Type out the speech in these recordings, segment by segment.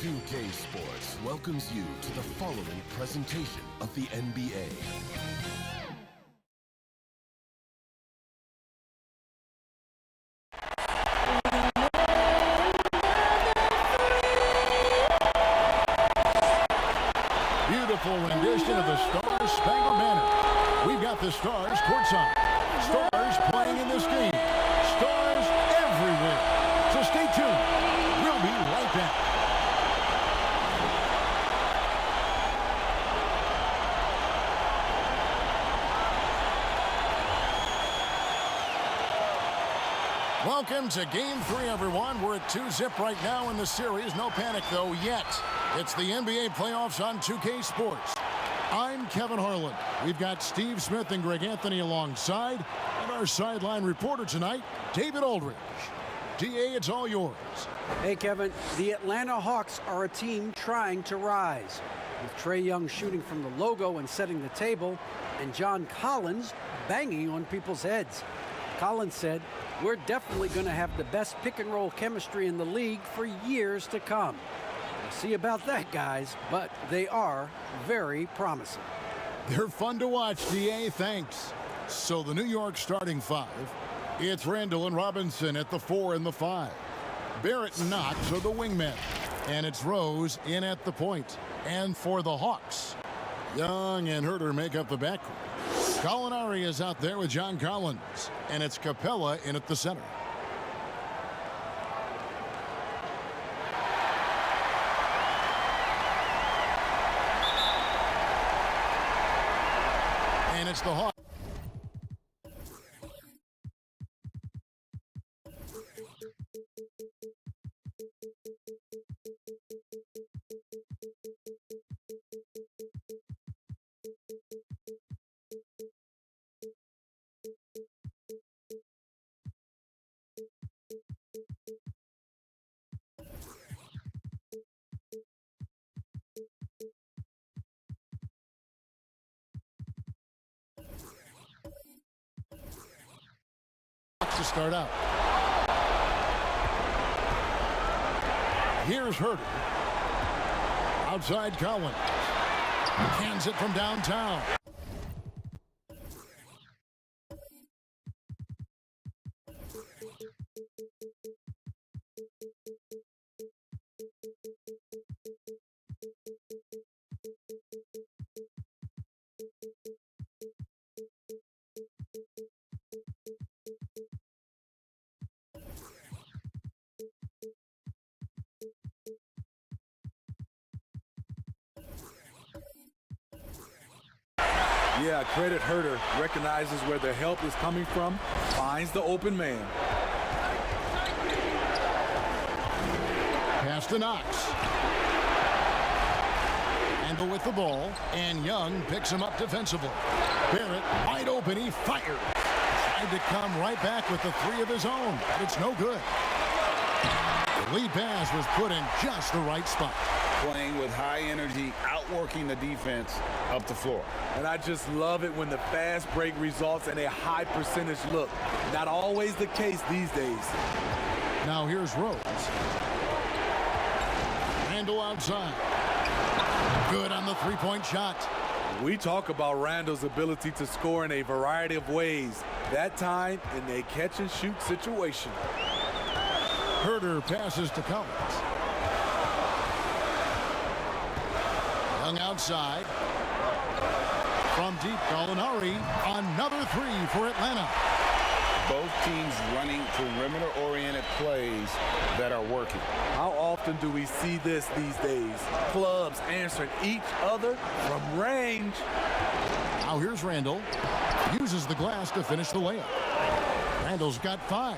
2K Sports welcomes you to the following presentation of the NBA. Beautiful rendition of the Stars Spangled Banner. We've got the Stars courtside. Stars playing in this game. Stars everywhere. So stay tuned. We'll be right back. Welcome to Game 3, everyone. We're at 2-zip right now in the series. No panic, though, yet. It's the NBA playoffs on 2K Sports. I'm Kevin Harlan. We've got Steve Smith and Greg Anthony alongside, and our sideline reporter tonight, David Aldridge. DA, it's all yours. Hey, Kevin. The Atlanta Hawks are a team trying to rise. With Trae Young shooting from the logo and setting the table, and John Collins banging on people's heads. Collins said, "We're definitely going to have the best pick-and-roll chemistry in the league for years to come." We'll see about that, guys, but they are very promising. They're fun to watch, DA. Thanks. So the New York starting five. It's Randall and Robinson at the 4 and the 5. Barrett and Knox are the wingmen. And it's Rose in at the point. And for the Hawks, Young and Herter make up the backcourt. Gallinari is out there with John Collins. And it's Capella in at the center. And it's the Hawks. To start out. Here's Herter. Outside Collins. Hands it from downtown. Yeah, credit Herter. Recognizes where the help is coming from, finds the open man. Pass to Knox. Handle with the ball, and Young picks him up defensively. Barrett, wide open, he fires. Tried to come right back with the three of his own, but it's no good. The lead pass was put in just the right spot. Playing with high energy, outworking the defense up the floor. And I just love it when the fast break results in a high percentage look. Not always the case these days. Now here's Rose. Randall outside. Good on the three-point shot. We talk about Randall's ability to score in a variety of ways. That time in a catch-and-shoot situation. Herter passes to Collins. Young outside. From deep, Gallinari. Another three for Atlanta. Both teams running perimeter-oriented plays that are working. How often do we see this these days? Clubs answering each other from range. Now here's Randall. Uses the glass to finish the layup. Randall's got 5.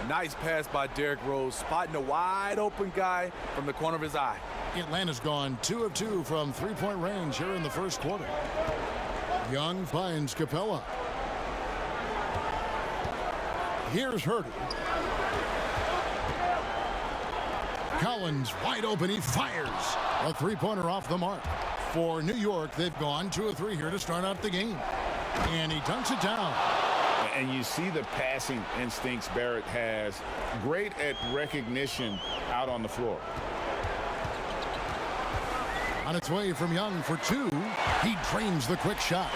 Nice pass by Derrick Rose, spotting a wide open guy from the corner of his eye. Atlanta's gone 2 of 2 from three-point range here in the first quarter. Young finds Capella. Here's Herter. Collins wide open, he fires. A three-pointer off the mark. For New York, they've gone 2 of 3 here to start out the game. And he dunks it down. And you see the passing instincts Barrett has. Great at recognition out on the floor. On its way from Young for two. He drains the quick shot.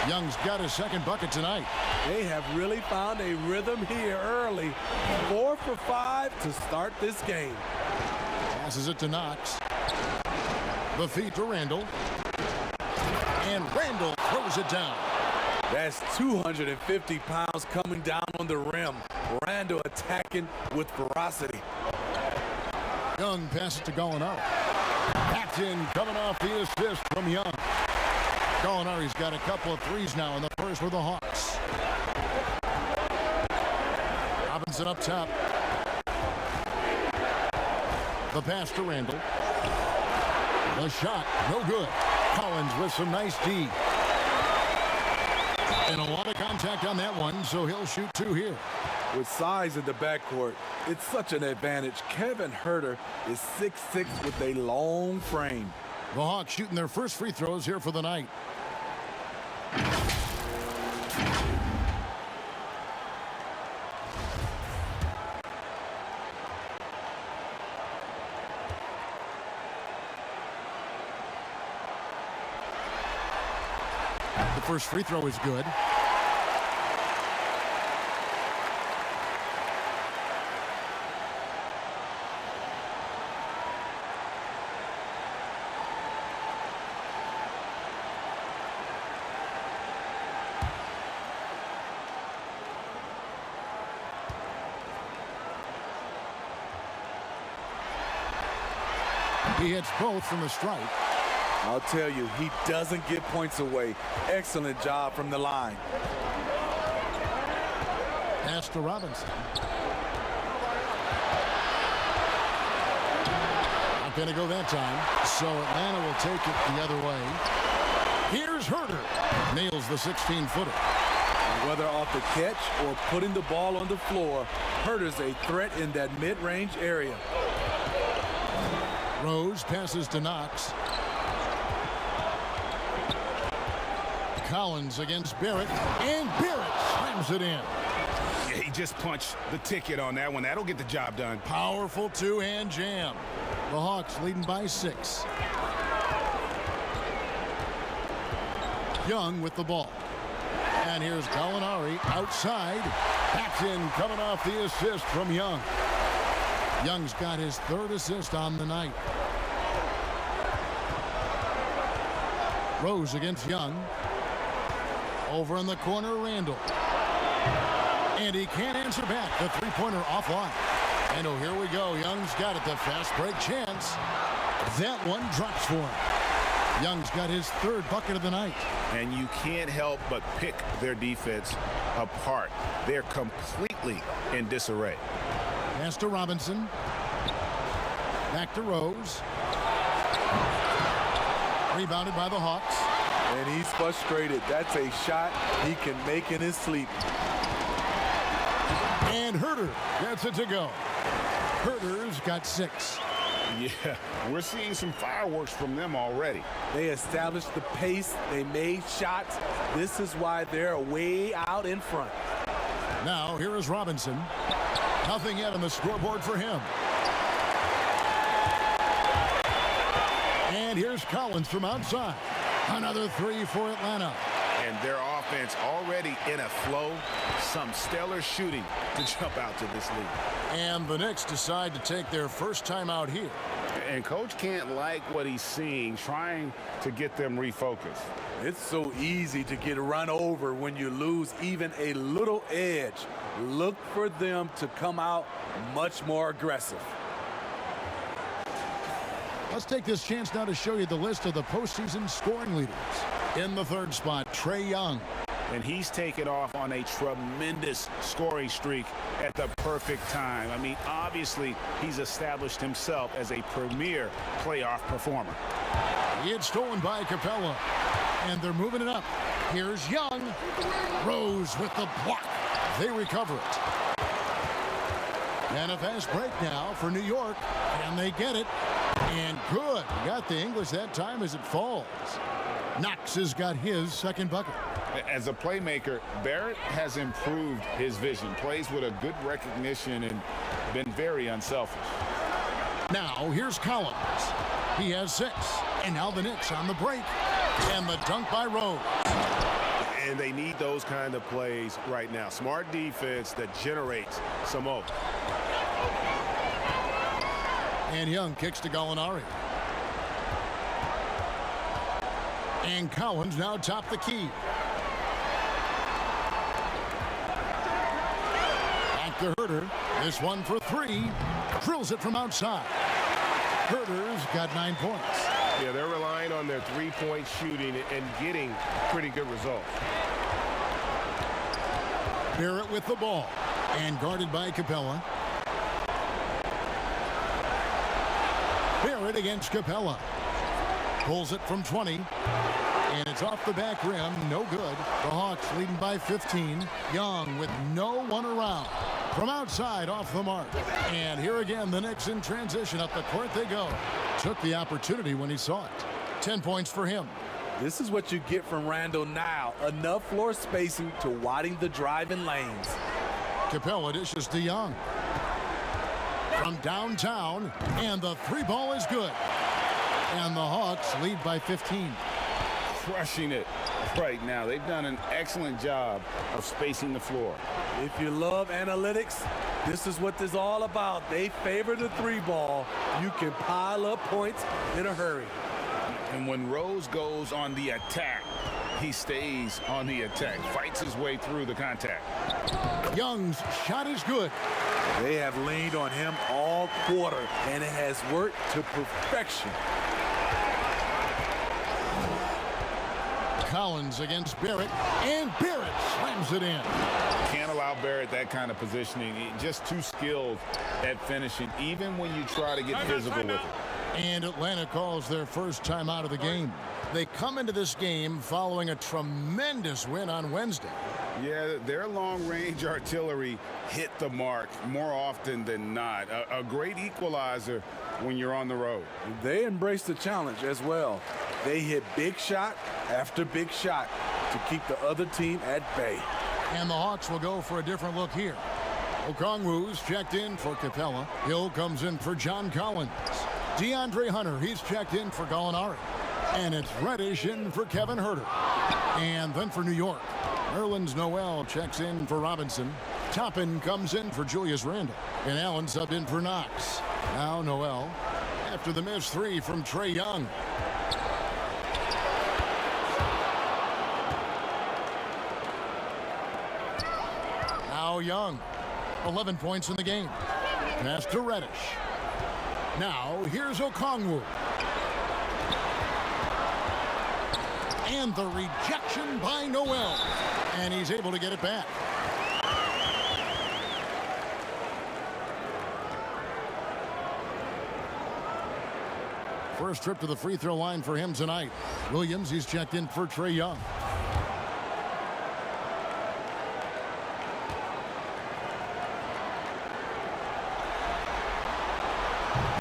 Young's got his second bucket tonight. They have really found a rhythm here early. 4 for 5 to start this game. Passes it to Knox. The feed to Randall. And Randall throws it down. That's 250 pounds coming down on the rim. Randall attacking with ferocity. Young passes to Gallinari. Backed in, coming off the assist from Young. Gallinari's got a couple of threes now in the first for the Hawks. Robinson up top. The pass to Randall. The shot, no good. Collins with some nice D. And a lot of contact on that one, so he'll shoot two here. With size in the backcourt, it's such an advantage. Kevin Huerter is 6'6" with a long frame. The Hawks shooting their first free throws here for the night. The first free throw is good. He hits both from the strike. I'll tell you, he doesn't give points away. Excellent job from the line. Pass to Robinson. Not going to go that time, so Atlanta will take it the other way. Here's Huerter. Nails the 16-footer. Whether off the catch or putting the ball on the floor, Huerter's a threat in that mid-range area. Rose passes to Knox. Collins against Barrett, and Barrett slams it in. Yeah, he just punched the ticket on that one. That'll get the job done. Powerful two-hand jam. The Hawks leading by 6. Young with the ball. And here's Gallinari outside. Backs in, coming off the assist from Young. Young's got his third assist on the night. Rose against Young. Over in the corner, Randall. And he can't answer back. The three-pointer offline. And oh, here we go. Young's got it. The fast break chance. That one drops for him. Young's got his third bucket of the night. And you can't help but pick their defense apart. They're completely in disarray. Pass to Robinson. Back to Rose. Rebounded by the Hawks. And he's frustrated. That's a shot he can make in his sleep. And Huerter gets it to go. Huerter's got 6. Yeah, we're seeing some fireworks from them already. They established the pace. They made shots. This is why they're way out in front. Now, here is Robinson. Nothing yet on the scoreboard for him. And here's Collins from outside. Another 3 for Atlanta. And their offense already in a flow. Some stellar shooting to jump out to this lead. And the Knicks decide to take their first time out here. And Coach can't like what he's seeing, trying to get them refocused. It's so easy to get run over when you lose even a little edge. Look for them to come out much more aggressive. Let's take this chance now to show you the list of the postseason scoring leaders. In the third spot, Trae Young. And he's taken off on a tremendous scoring streak at the perfect time. I mean, obviously, he's established himself as a premier playoff performer. It's stolen by Capella. And they're moving it up. Here's Young. Rose with the block. They recover it. And a fast break now for New York. And they get it. And good. Got the English that time as it falls. Knox has got his second bucket. As a playmaker, Barrett has improved his vision. Plays with a good recognition and been very unselfish. Now, here's Collins. He has 6. And now the Knicks on the break. And the dunk by Rose. And they need those kind of plays right now. Smart defense that generates some open. And Young kicks to Gallinari. And Collins now top the key. Back to Herter. This one for 3. Drills it from outside. Herter's got 9 points. Yeah, they're relying on their three-point shooting and getting pretty good results. Barrett with the ball. And guarded by Capella. Barrett against Capella. Pulls it from 20. And it's off the back rim. No good. The Hawks leading by 15. Young with no one around. From outside, off the mark. And here again, the Knicks in transition. Up the court they go. Took the opportunity when he saw it. 10 points for him. This is what you get from Randall now. Enough floor spacing to widen the driving lanes. Capella dishes to Young. From downtown, and the 3 ball is good. And the Hawks lead by 15. Crushing it right now. They've done an excellent job of spacing the floor. If you love analytics, this is what this is all about. They favor the 3 ball. You can pile up points in a hurry. And when Rose goes on the attack, he stays on the attack, fights his way through the contact. Young's shot is good. They have leaned on him all quarter, and it has worked to perfection. Collins against Barrett, and Barrett slams it in. Can't allow Barrett that kind of positioning. He's just too skilled at finishing, even when you try to get physical with it. And Atlanta calls their first time out of the game. They come into this game following a tremendous win on Wednesday. Yeah, their long-range artillery hit the mark more often than not. A great equalizer when you're on the road. They embrace the challenge as well. They hit big shot after big shot to keep the other team at bay. And the Hawks will go for a different look here. Okongwu's checked in for Capella. Hill comes in for John Collins. DeAndre Hunter, he's checked in for Gallinari. And it's Reddish in for Kevin Herter. And then for New York, Nerlens Noel checks in for Robinson. Toppin comes in for Julius Randle. And Allen subbed in for Knox. Now Noel after the missed 3 from Trae Young. Now Young, 11 points in the game. Pass to Reddish. Now here's Okongwu. And the rejection by Noel. And he's able to get it back. First trip to the free throw line for him tonight. Williams, he's checked in for Trae Young.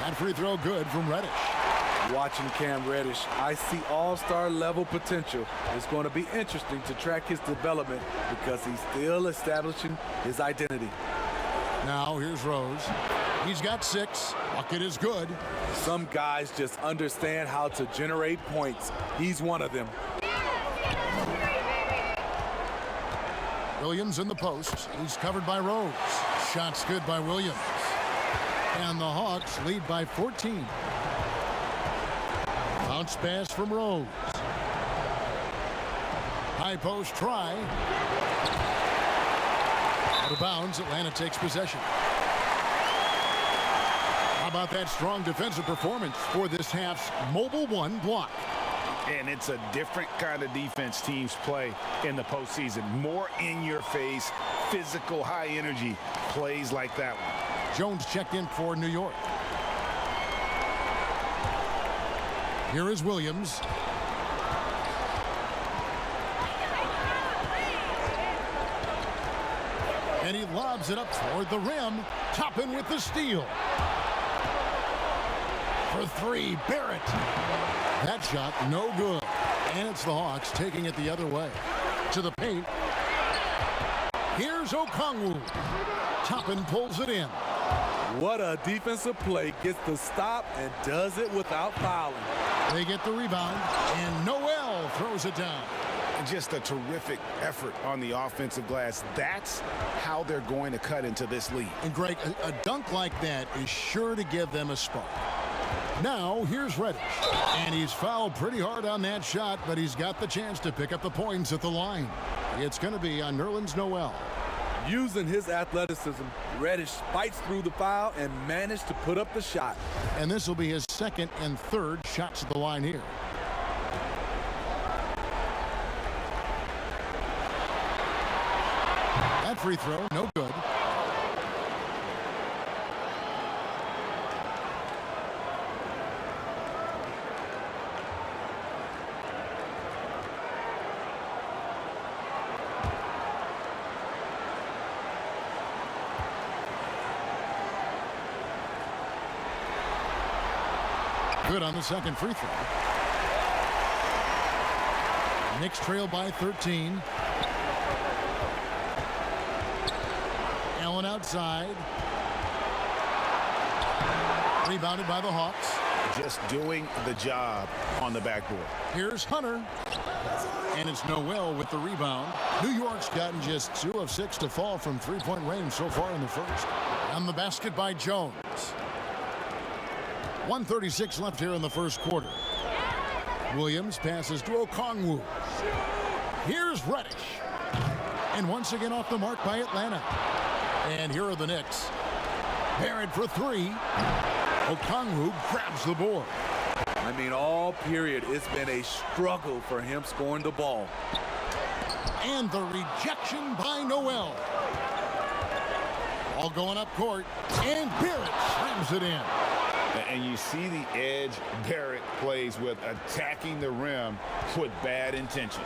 That free throw good from Reddish. Watching Cam Reddish, I see all-star level potential. It's going to be interesting to track his development because he's still establishing his identity. Now here's Rose. He's got 6. Bucket is good. Some guys just understand how to generate points. He's one of them. Williams in the post. He's covered by Rose. Shot's good by Williams. And the Hawks lead by 14. Bounce pass from Rose. High post try. Out of bounds, Atlanta takes possession. How about that strong defensive performance for this half's Mobile One block? And it's a different kind of defense teams play in the postseason. More in your face, physical, high energy plays like that one. Jones checked in for New York. Here is Williams. And he lobs it up toward the rim. Toppin with the steal. For 3, Barrett. That shot, no good. And it's the Hawks taking it the other way. To the paint. Here's Okongwu. Toppin pulls it in. What a defensive play. Gets the stop and does it without fouling. They get the rebound, and Noel throws it down. Just a terrific effort on the offensive glass. That's how they're going to cut into this lead. And Greg, a dunk like that is sure to give them a spark. Now, here's Reddish. And he's fouled pretty hard on that shot, but he's got the chance to pick up the points at the line. It's going to be on Nerlens Noel. Using his athleticism, Reddish spikes through the foul and managed to put up the shot. And this will be his second and third shots at the line here. That free throw, no good. Good on the second free throw. Knicks trail by 13. Allen outside. Rebounded by the Hawks. Just doing the job on the backboard. Here's Hunter. And it's Noel with the rebound. New York's gotten just 2 of 6 to fall from three-point range so far in the first. On the basket by Jones. 1:36 left here in the first quarter. Williams passes to Okongwu. Here's Reddish. And once again off the mark by Atlanta. And here are the Knicks. Barrett for 3. Okongwu grabs the board. I mean, all period, it's been a struggle for him scoring the ball. And the rejection by Noel. All going up court. And Barrett slams it in. And you see the edge Barrett plays with, attacking the rim with bad intentions.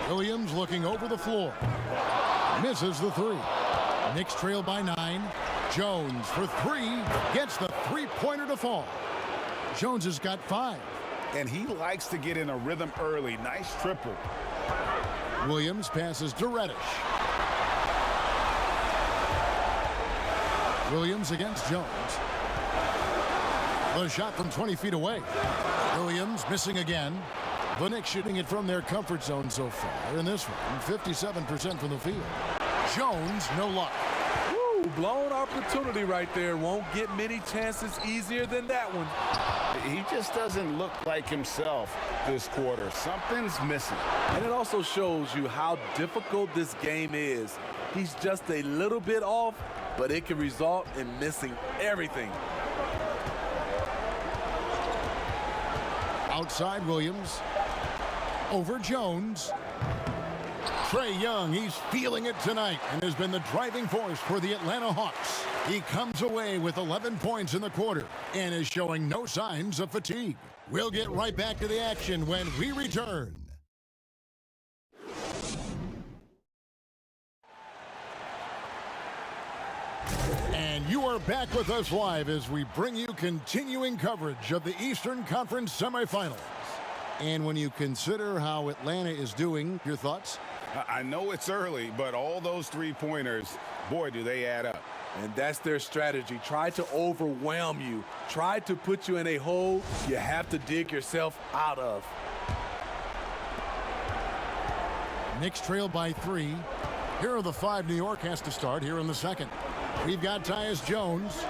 Williams looking over the floor. Misses the 3. Knicks trail by 9. Jones for 3. Gets the three-pointer to fall. Jones has got 5. And he likes to get in a rhythm early. Nice triple. Williams passes to Reddish. Williams against Jones. The shot from 20 feet away. Williams missing again. The Knicks shooting it from their comfort zone so far in this one. 57% from the field. Jones, no luck. Woo, blown opportunity right there. Won't get many chances easier than that one. He just doesn't look like himself this quarter. Something's missing. And it also shows you how difficult this game is. He's just a little bit off, but it can result in missing everything. Outside Williams. Over Jones. Trae Young, he's feeling it tonight and has been the driving force for the Atlanta Hawks. He comes away with 11 points in the quarter and is showing no signs of fatigue. We'll get right back to the action when we return. And you are back with us live as we bring you continuing coverage of the Eastern Conference semifinals. And when you consider how Atlanta is doing, your thoughts? I know it's early, but all those three-pointers, boy, do they add up. And that's their strategy. Try to overwhelm you. Try to put you in a hole you have to dig yourself out of. Knicks trail by 3. Here are the 5 New York has to start here in the second. We've got Tyus Jones.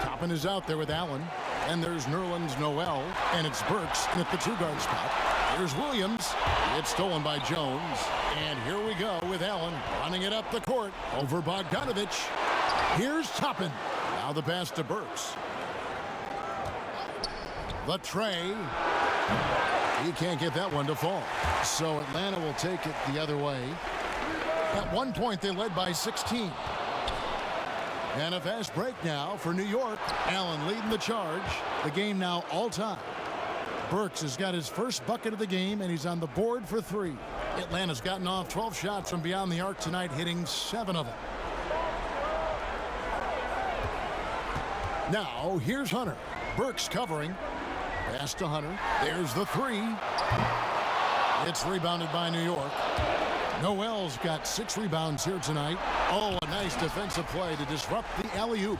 Toppin is out there with Allen. And there's Nerlens Noel. And it's Burks at the 2-guard spot. Here's Williams. It's stolen by Jones. And here we go with Allen running it up the court over Bogdanovich. Here's Toppin. Now the pass to Burks. The tray. He can't get that one to fall. So Atlanta will take it the other way. At one point, they led by 16. And a fast break now for New York. Allen leading the charge. The game now all-time. Burks has got his first bucket of the game, and he's on the board for 3. Atlanta's gotten off 12 shots from beyond the arc tonight, hitting 7 of them. Now, here's Hunter. Burks covering. Pass to Hunter. There's the 3. It's rebounded by New York. Noel's got 6 rebounds here tonight. Oh, a nice defensive play to disrupt the alley-oop.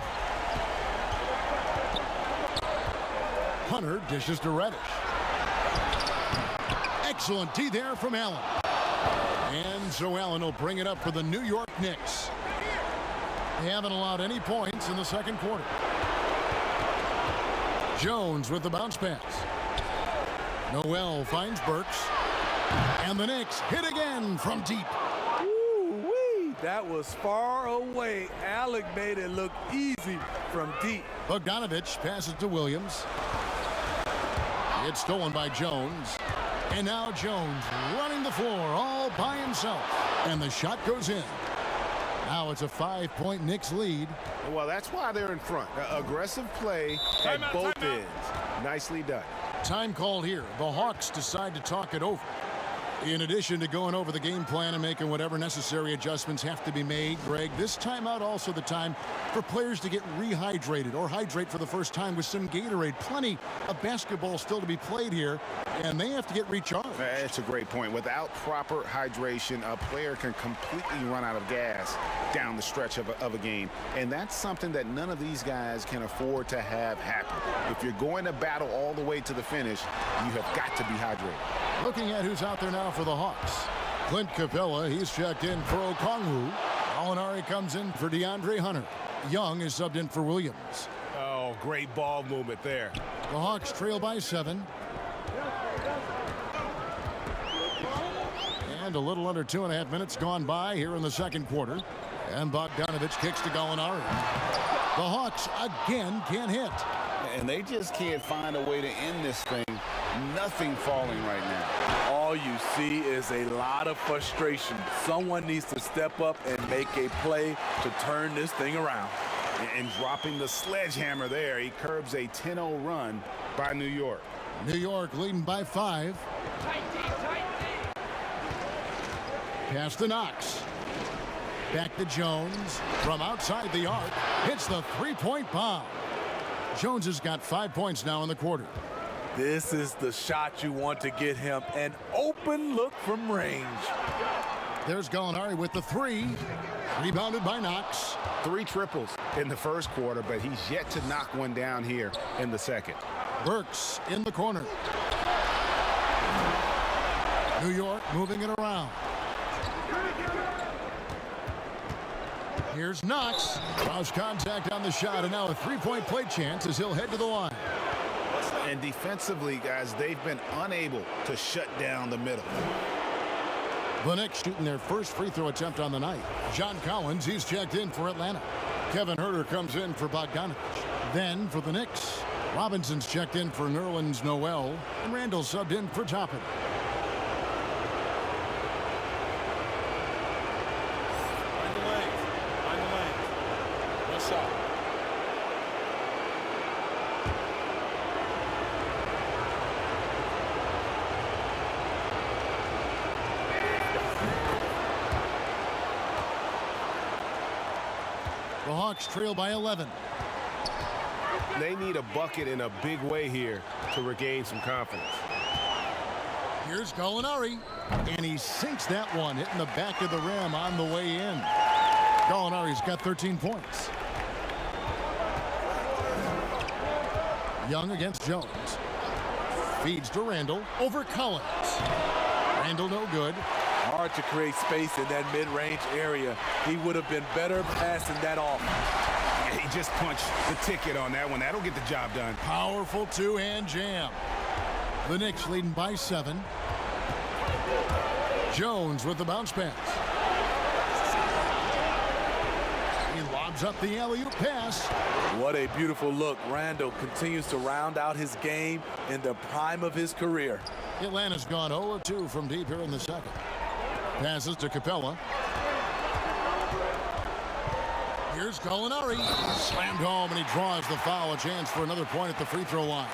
Hunter dishes to Reddish. Excellent D there from Allen. And so Allen will bring it up for the New York Knicks. They haven't allowed any points in the second quarter. Jones with the bounce pass. Noel finds Burks. And the Knicks hit again from deep. Woo-wee. That was far away. Alec made it look easy from deep. Bogdanovich passes to Williams. It's stolen by Jones. And now Jones running the floor all by himself. And the shot goes in. Now it's a 5-point Knicks lead. Well, that's why they're in front. Aggressive play at both ends. Nicely done. Time called here. The Hawks decide to talk it over. In addition to going over the game plan and making whatever necessary adjustments have to be made, Greg, this timeout also the time for players to get rehydrated or hydrate for the first time with some Gatorade. Plenty of basketball still to be played here, and they have to get recharged. That's a great point. Without proper hydration, a player can completely run out of gas down the stretch of a game, and that's something that none of these guys can afford to have happen. If you're going to battle all the way to the finish, you have got to be hydrated. Looking at who's out there now for the Hawks. Clint Capella, he's checked in for Okongwu. Alinari comes in for DeAndre Hunter. Young is subbed in for Williams. Oh, great ball movement there. The Hawks trail by 7. And a little under 2.5 minutes gone by here in the second quarter. And Bogdanovich kicks to Gallinari. The Hawks again can't hit. And they just can't find a way to end this thing. Nothing falling right now. All you see is a lot of frustration. Someone needs to step up and make a play to turn this thing around. And dropping the sledgehammer there, he curbs a 10-0 run by New York. New York leading by 5. Pass to Knox. Back to Jones. From outside the arc, hits the three-point bomb. Jones has got 5 points now in the quarter. This is the shot you want to get him. An open look from range. There's Gallinari with the 3. Rebounded by Knox. 3 triples in the first quarter, but he's yet to knock one down here in the second. Burks in the corner. New York moving it around. Here's Knox. Cross contact on the shot, and now a 3-point play chance as he'll head to the line. And defensively, guys, they've been unable to shut down the middle. The Knicks shooting their first free throw attempt on the night. John Collins, he's checked in for Atlanta. Kevin Huerter comes in for Bogdanovich. Then for the Knicks, Robinson's checked in for Nerlens Noel, and Randall subbed in for Toppin. Find the lane. What's up? The Hawks trail by 11. They need a bucket in a big way here to regain some confidence. Here's Gallinari, and he sinks that one, hitting the back of the rim on the way in. Gallinari's got 13 points. Young against Jones. Feeds to Randall over Collins. Randall no good. Hard to create space in that mid-range area. He would have been better passing that off. Yeah, he just punched the ticket on that one. That'll get the job done. Powerful two-hand jam. The Knicks leading by 7. Jones with the bounce pass. He lobs up the alley-oop pass. What a beautiful look. Randall continues to round out his game in the prime of his career. Atlanta's gone 0-2 from deep here in the second. Passes to Capella. Here's Gallinari. Slammed home, and he draws the foul. A chance for another point at the free throw line.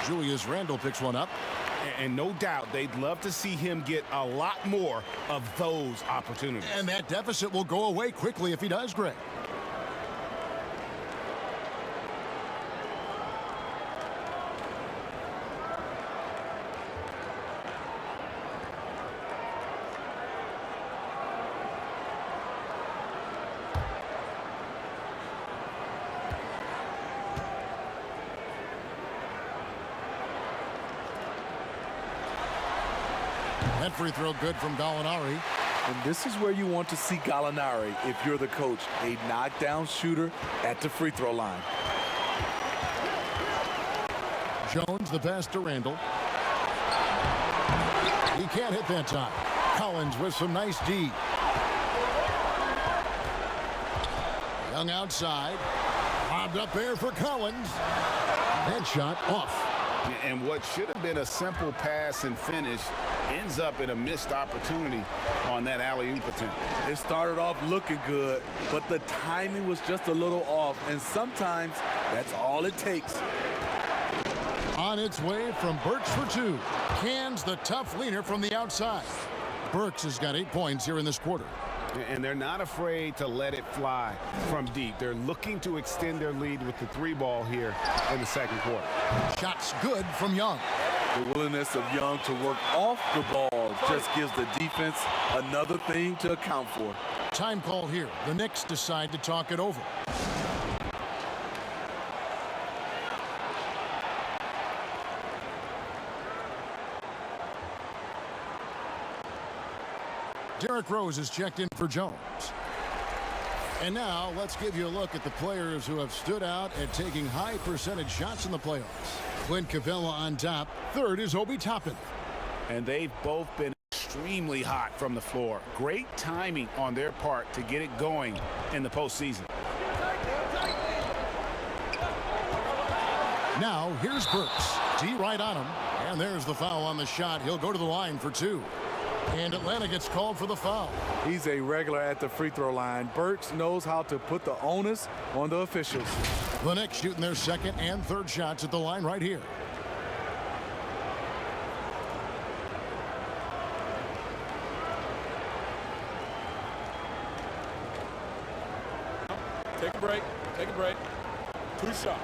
Julius Randle picks one up. And no doubt they'd love to see him get a lot more of those opportunities. And that deficit will go away quickly if he does, Greg. That free throw good from Gallinari. And this is where you want to see Gallinari if you're the coach, a knockdown shooter at the free throw line. Jones, the pass to Randall. He can't hit that time. Collins with some nice D. Young outside. Bobbed up there for Collins. That shot off. And what should have been a simple pass and finish ends up in a missed opportunity on that alley-oop attempt. It started off looking good, but the timing was just a little off, and sometimes that's all it takes. On its way from Burks for two. Cans the tough leaner from the outside. Burks has got 8 points here in this quarter. And they're not afraid to let it fly from deep. They're looking to extend their lead with the three ball here in the second quarter. Shots good from Young. The willingness of Young to work off the ball just gives the defense another thing to account for. Time call here. The Knicks decide to talk it over. Derrick Rose is checked in for Jones. And now let's give you a look at the players who have stood out at taking high percentage shots in the playoffs. Clint Capella on top. Third is Obi Toppin. And they've both been extremely hot from the floor. Great timing on their part to get it going in the postseason. Now here's Burks. D right on him. And there's the foul on the shot. He'll go to the line for two. And Atlanta gets called for the foul. He's a regular at the free throw line. Burks knows how to put the onus on the officials. The Knicks shooting their second and third shots at the line right here. Take a break. Take a break. 2 shots.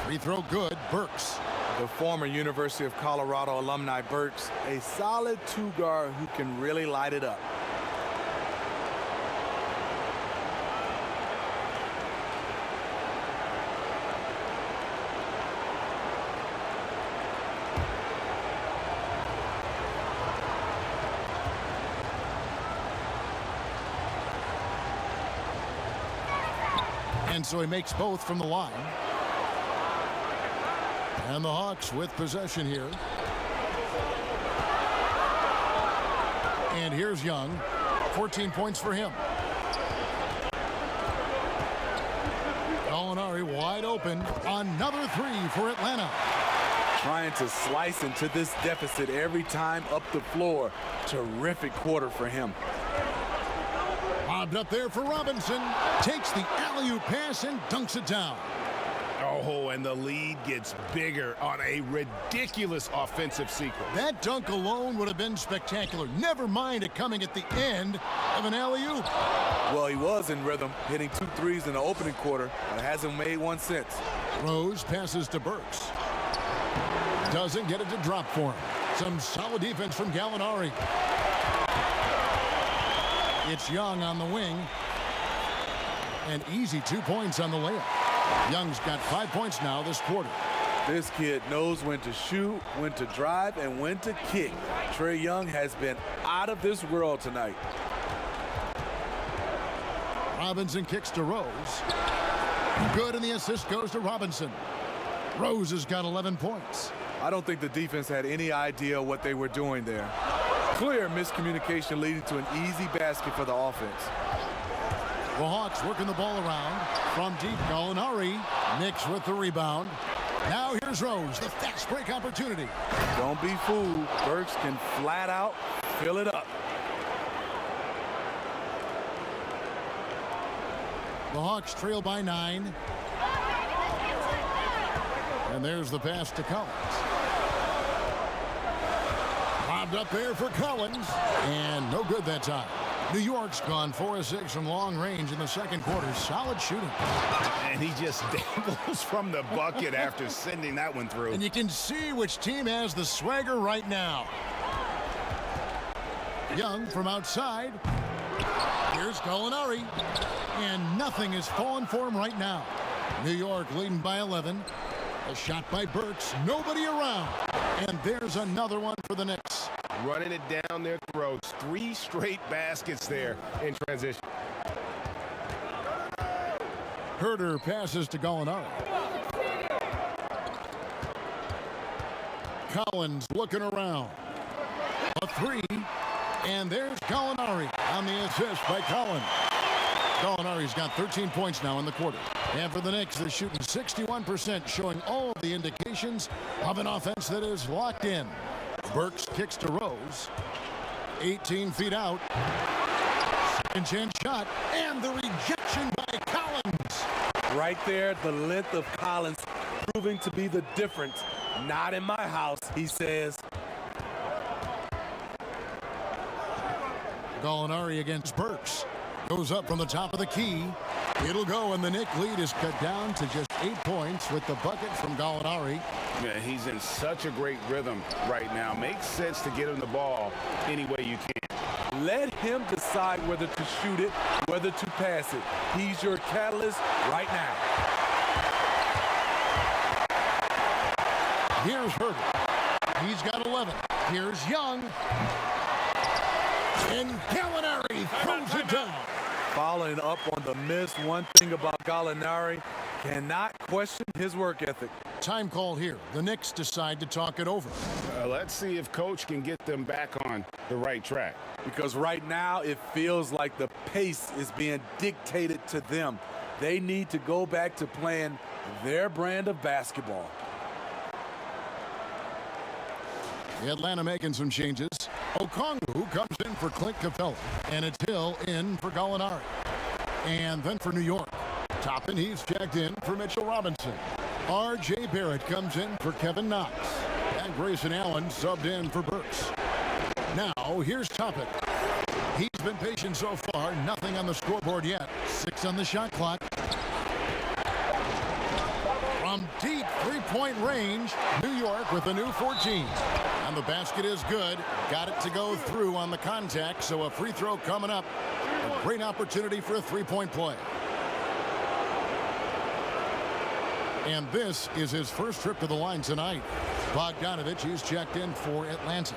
Free throw good. Burks. The former University of Colorado alumni Burks, a solid two guard who can really light it up. And so he makes both from the line. And the Hawks with possession here. And here's Young. 14 points for him. Gallinari wide open. Another three for Atlanta. Trying to slice into this deficit every time up the floor. Terrific quarter for him. Bobbed up there for Robinson. Takes the alley-oop pass and dunks it down. Oh, and the lead gets bigger on a ridiculous offensive sequence. That dunk alone would have been spectacular. Never mind it coming at the end of an alley-oop. Well, he was in rhythm, hitting 2 threes in the opening quarter, but hasn't made one since. Rose passes to Burks. Doesn't get it to drop for him. Some solid defense from Gallinari. It's Young on the wing. An easy 2 points on the layup. Young's got 5 points now this quarter. This kid knows when to shoot, when to drive, and when to kick. Trae Young has been out of this world tonight. Robinson kicks to Rose. Good, and the assist goes to Robinson. Rose has got 11 points. I don't think the defense had any idea what they were doing there. Clear miscommunication leading to an easy basket for the offense. The Hawks working the ball around. From deep, Gallinari. Knicks with the rebound. Now here's Rose, the fast break opportunity. Don't be fooled. Burks can flat out fill it up. The Hawks trail by 9. And there's the pass to Collins. Bobbed up there for Collins. And no good that time. New York's gone 4 of 6 from long range in the second quarter. Solid shooting. And he just dangles from the bucket after sending that one through. And you can see which team has the swagger right now. Young from outside. Here's Gallinari. And nothing is falling for him right now. New York leading by 11. A shot by Burks. Nobody around. And there's another one for the Knicks. Running it down their throats. 3 straight baskets there in transition. Herter passes to Gallinari. Collins looking around. A 3. And there's Gallinari on the assist by Collins. Gallinari's got 13 points now in the quarter. And for the Knicks, they're shooting 61%, showing all of the indications of an offense that is locked in. Burks kicks to Rose. 18 feet out. Second chance shot. And the rejection by Collins. Right there, the length of Collins proving to be the difference. Not in my house, he says. Gallinari against Burks. Goes up from the top of the key. It'll go, and the Knicks lead is cut down to just 8 points with the bucket from Gallinari. Yeah, he's in such a great rhythm right now. Makes sense to get him the ball any way you can. Let him decide whether to shoot it, whether to pass it. He's your catalyst right now. Here's Herter. He's got 11. Here's Young. And Gallinari throws it down. Following up on the miss, one thing about Gallinari, cannot question his work ethic. Time call here. The Knicks decide to talk it over. Let's see if Coach can get them back on the right track. Because right now it feels like the pace is being dictated to them. They need to go back to playing their brand of basketball. The Atlanta making some changes. Okongwu comes in for Clint Capella, and it's Hill in for Gallinari. And then for New York, Toppin, he's checked in for Mitchell Robinson. R.J. Barrett comes in for Kevin Knox. And Grayson Allen subbed in for Burks. Now, here's Toppin. He's been patient so far, nothing on the scoreboard yet. 6 on the shot clock. From deep three-point range, New York with a new 14. And the basket is good. Got it to go through on the contact, so a free throw coming up. A great opportunity for a three-point play. And this is his first trip to the line tonight. Bogdanovich, he's checked in for Atlanta.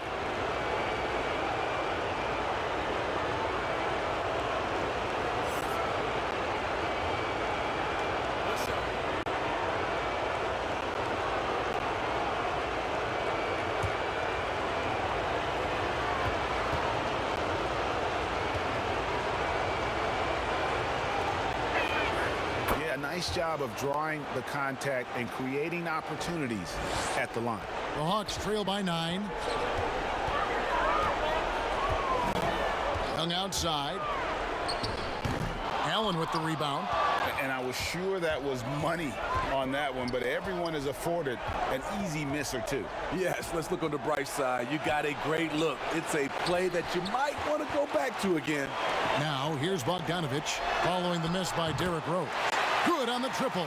Nice job of drawing the contact and creating opportunities at the line. The Hawks trail by 9. Young outside. Allen with the rebound. And I was sure that was money on that one, but everyone is afforded an easy miss or two. Yes, let's look on the bright side. You got a great look. It's a play that you might want to go back to again. Now, here's Bogdanovich following the miss by Derrick Rose. Good on the triple.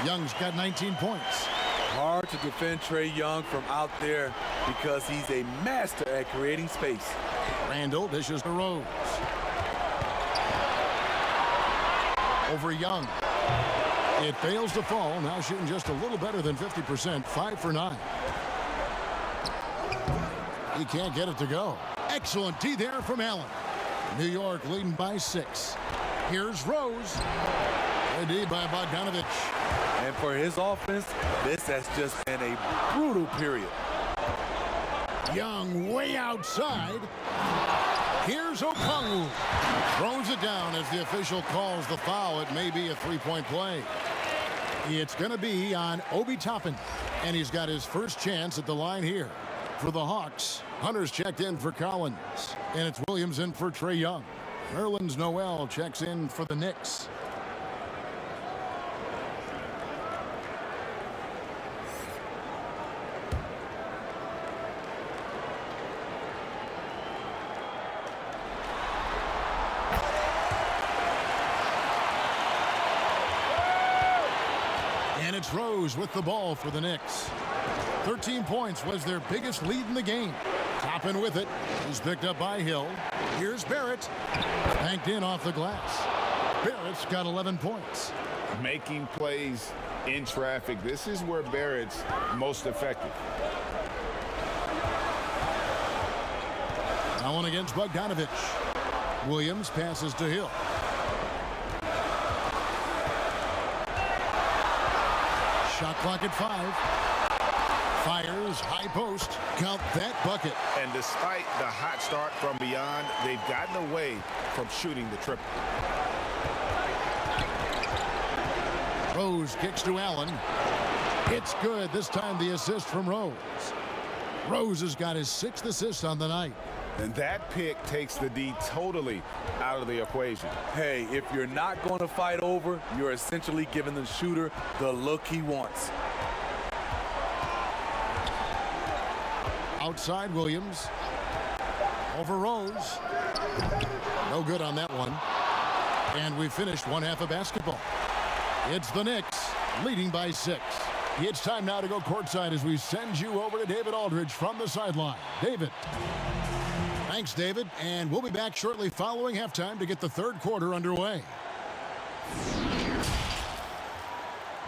Young's got 19 points. Hard to defend Trae Young from out there because he's a master at creating space. Randall dishes to Rose. Over Young. It fails to fall. Now shooting just a little better than 50%. 5 for 9. He can't get it to go. Excellent D there from Allen. New York leading by 6. Here's Rose. D by Bogdanovich. And for his offense, this has just been a brutal period. Young way outside. Here's Okongwu. Throws it down as the official calls the foul. It may be a three-point play. It's going to be on Obi Toppin. And he's got his first chance at the line here. For the Hawks, Hunter's checked in for Collins. And it's Williams in for Trae Young. Nerlens Noel checks in for the Knicks. And it's Rose with the ball for the Knicks. 13 points was their biggest lead in the game. Topping with it. He's picked up by Hill. Here's Barrett. Banked in off the glass. Barrett's got 11 points. Making plays in traffic. This is where Barrett's most effective. Now on against Bogdanovich. Williams passes to Hill. Shot clock at 5. Fires, high post. Count that bucket. And despite the hot start from beyond, they've gotten away from shooting the triple. Rose kicks to Allen. It's good. This time the assist from Rose. Rose has got his 6th assist on the night. And that pick takes the D totally out of the equation. Hey, if you're not going to fight over, you're essentially giving the shooter the look he wants. Outside Williams. Over Rose. No good on that one. And we finished one half of basketball. It's the Knicks leading by 6. It's time now to go courtside as we send you over to David Aldridge from the sideline. David. Thanks, David. And we'll be back shortly following halftime to get the third quarter underway.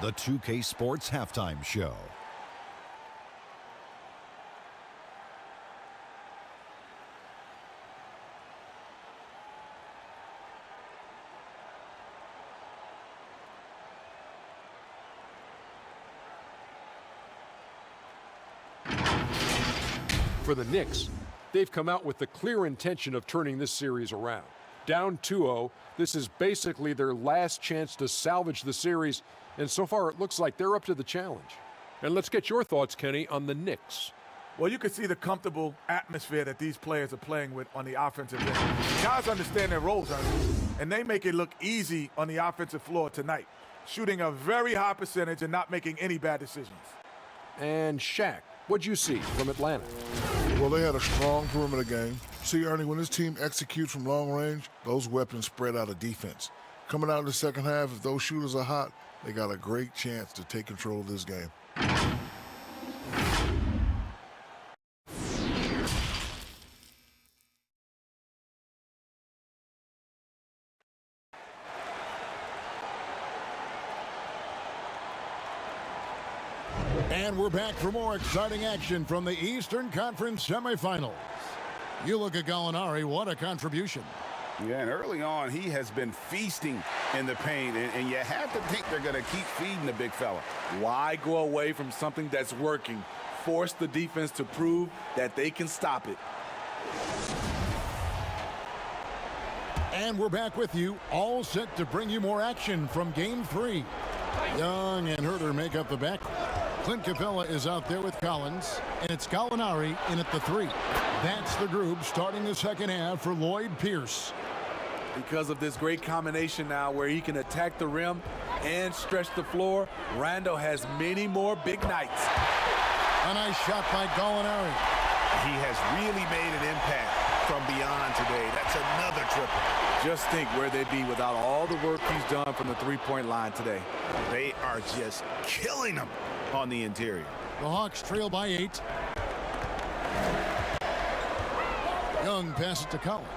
The 2K Sports Halftime Show. For the Knicks, they've come out with the clear intention of turning this series around. Down 2-0, this is basically their last chance to salvage the series, and so far it looks like they're up to the challenge. And let's get your thoughts, Kenny, on the Knicks. Well, you can see the comfortable atmosphere that these players are playing with on the offensive end. Guys understand their roles, and they make it look easy on the offensive floor tonight, shooting a very high percentage and not making any bad decisions. And Shaq, what'd you see from Atlanta? Well, they had a strong perimeter game. See, Ernie, when this team executes from long range, those weapons spread out of defense. Coming out in the second half, if those shooters are hot, they got a great chance to take control of this game. And we're back for more exciting action from the Eastern Conference semifinals. You look at Gallinari, what a contribution. Yeah, and early on, he has been feasting in the paint, and you have to think they're going to keep feeding the big fella. Why go away from something that's working? Force the defense to prove that they can stop it. And we're back with you, all set to bring you more action from Game 3. Young and Herter make up the backcourt. Clint Capella is out there with Collins, and it's Gallinari in at the 3. That's the group starting the second half for Lloyd Pierce. Because of this great combination now where he can attack the rim and stretch the floor, Randle has many more big nights. A nice shot by Gallinari. He has really made an impact from beyond today. That's another triple. Just think where they'd be without all the work he's done from the three-point line today. They are just killing them on the interior. The Hawks trail by 8. Young passes to Collins.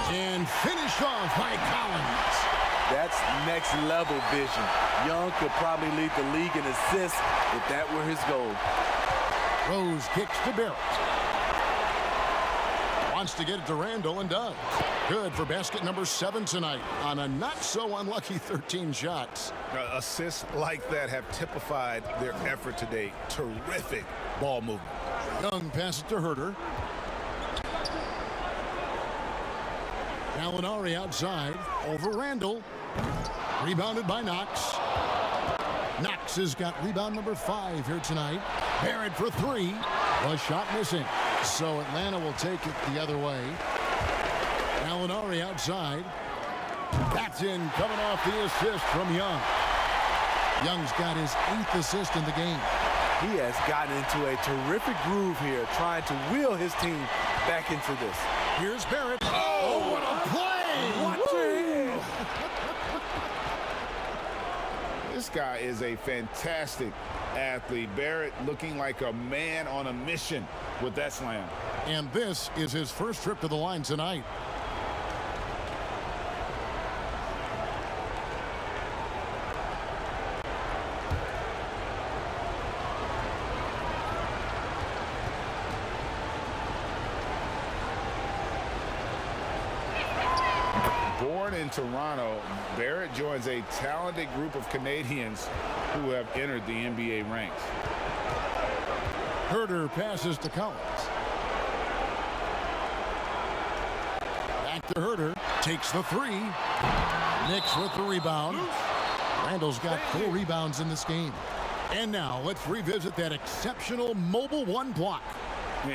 And finished off by Collins. That's next level vision. Young could probably lead the league in assists if that were his goal. Rose kicks to Barrett. Wants to get it to Randle and does. Good for basket number 7 tonight on a not so unlucky 13 shots. Assists like that have typified their effort today. Terrific ball movement. Young passes to Herter. Gallinari outside over Randle. Rebounded by Knox. Knox has got rebound number 5 here tonight. Barrett for 3. The shot missing. So Atlanta will take it the other way. Gallinari outside. That's in, coming off the assist from Young. Young's got his 8th assist in the game. He has gotten into a terrific groove here, trying to wheel his team back into this. Here's Barrett. Oh, what a play! What? This guy is a fantastic athlete. Barrett looking like a man on a mission with that slam. And this is his first trip to the line tonight. Born in Toronto, Barrett joins a talented group of Canadians who have entered the NBA ranks. Herder passes to Collins. Back to Herder. Takes the three. Knicks with the rebound. Randall's got 4 rebounds in this game. And now let's revisit that exceptional mobile one block.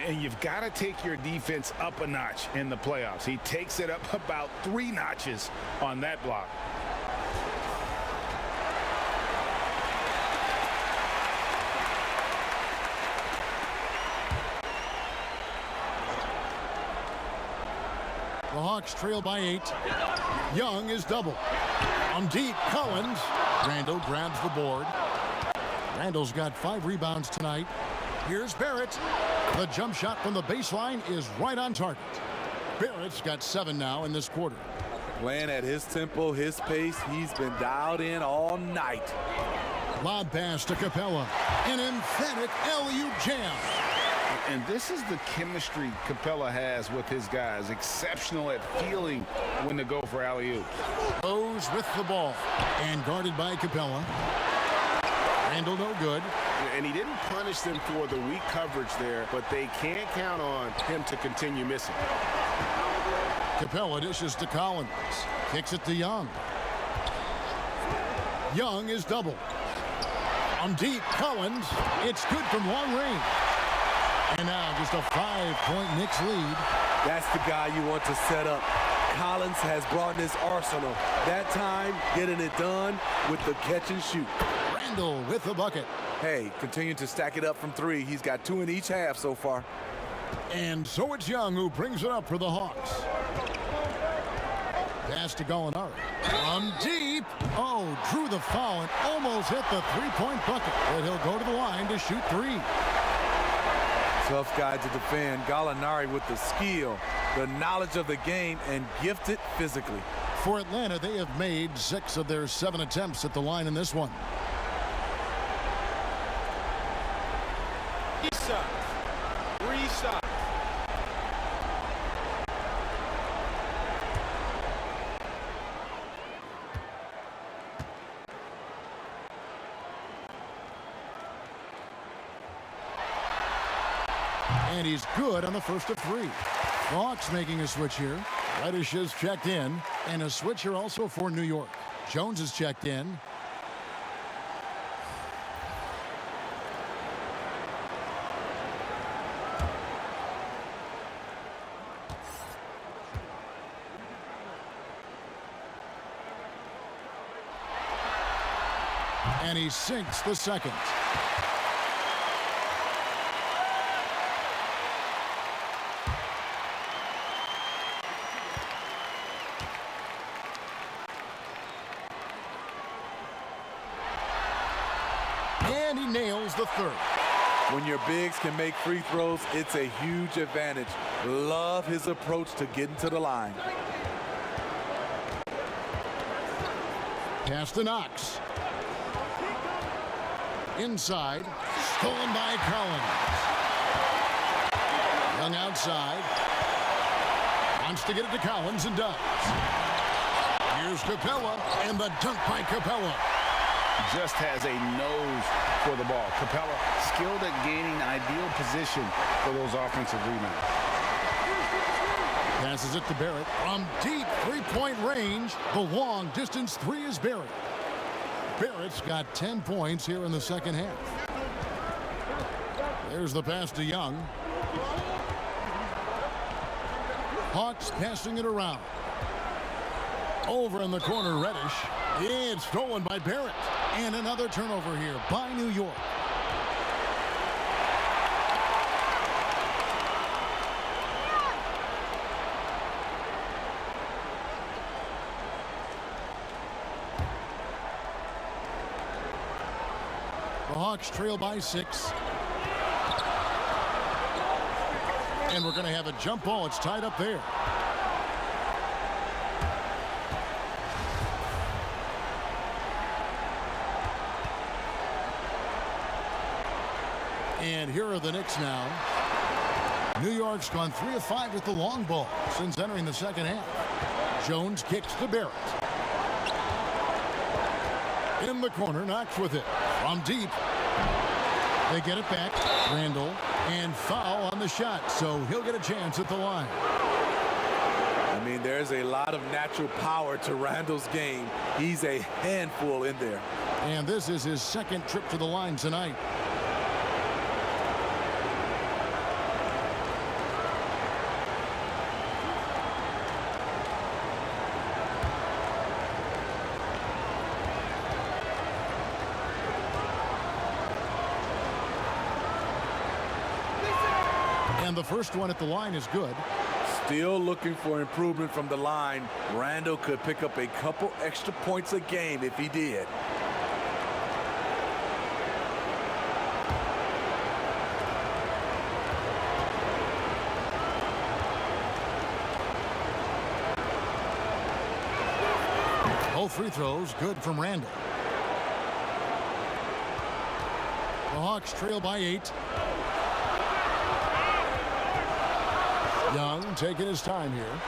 And you've got to take your defense up a notch in the playoffs. He takes it up about 3 notches on that block. The Hawks trail by 8. Young is double. On deep, Collins. Randall grabs the board. Randall's got 5 rebounds tonight. Here's Barrett. The jump shot from the baseline is right on target. Barrett's got 7 now in this quarter. Playing at his tempo, his pace. He's been dialed in all night. Lob pass to Capella. An emphatic alley-oop jam. And this is the chemistry Capella has with his guys. Exceptional at feeling when to go for alley-oops. Goes with the ball. And guarded by Capella. Randall no good. And he didn't punish them for the weak coverage there, but they can't count on him to continue missing. Capella dishes to Collins. Kicks it to Young. Young is double. On deep, Collins. It's good from long range. And now just a 5-point Knicks lead. That's the guy you want to set up. Collins has brought in his arsenal. That time, getting it done with the catch and shoot. Randall with the bucket. Hey, continue to stack it up from 3. He's got 2 in each half so far. And so it's Young who brings it up for the Hawks. Pass to Gallinari. From deep. Oh, drew the foul and almost hit the 3-point bucket. But he'll go to the line to shoot 3. Tough guy to defend. Gallinari with the skill, the knowledge of the game, and gifted physically. For Atlanta, they have made 6 of their 7 attempts at the line in this one. Reset. And he's good on the first of 3. Hawks making a switch here. Reddish is checked in. And a switch here also for New York. Jones is checked in. And he sinks the second. And he nails the third. When your bigs can make free throws, it's a huge advantage. Love his approach to getting to the line. Pass to Knox. Inside. Stolen by Collins. Young outside. Wants to get it to Collins and does. Here's Capella and the dunk by Capella. Just has a nose for the ball. Capella skilled at gaining ideal position for those offensive rebounds. Passes it to Barrett. From deep 3-point range, the long distance 3 is Barrett. Barrett's got 10 points here in the second half. There's the pass to Young. Hawks passing it around. Over in the corner, Reddish. It's stolen by Barrett. And another turnover here by New York. The Hawks trail by 6. And we're going to have a jump ball. It's tied up there. And here are the Knicks now. New York's gone 3 of 5 with the long ball since entering the second half. Jones kicks to Barrett. In the corner, Knox with it. From deep. They get it back. Randall. And foul on the shot, so he'll get a chance at the line. I mean, there's a lot of natural power to Randall's game. He's a handful in there. And this is his second trip to the line tonight. And the first one at the line is good. Still looking for improvement from the line. Randall could pick up a couple extra points a game if he did. Both free throws good from Randall. The Hawks trail by 8. Young taking his time here.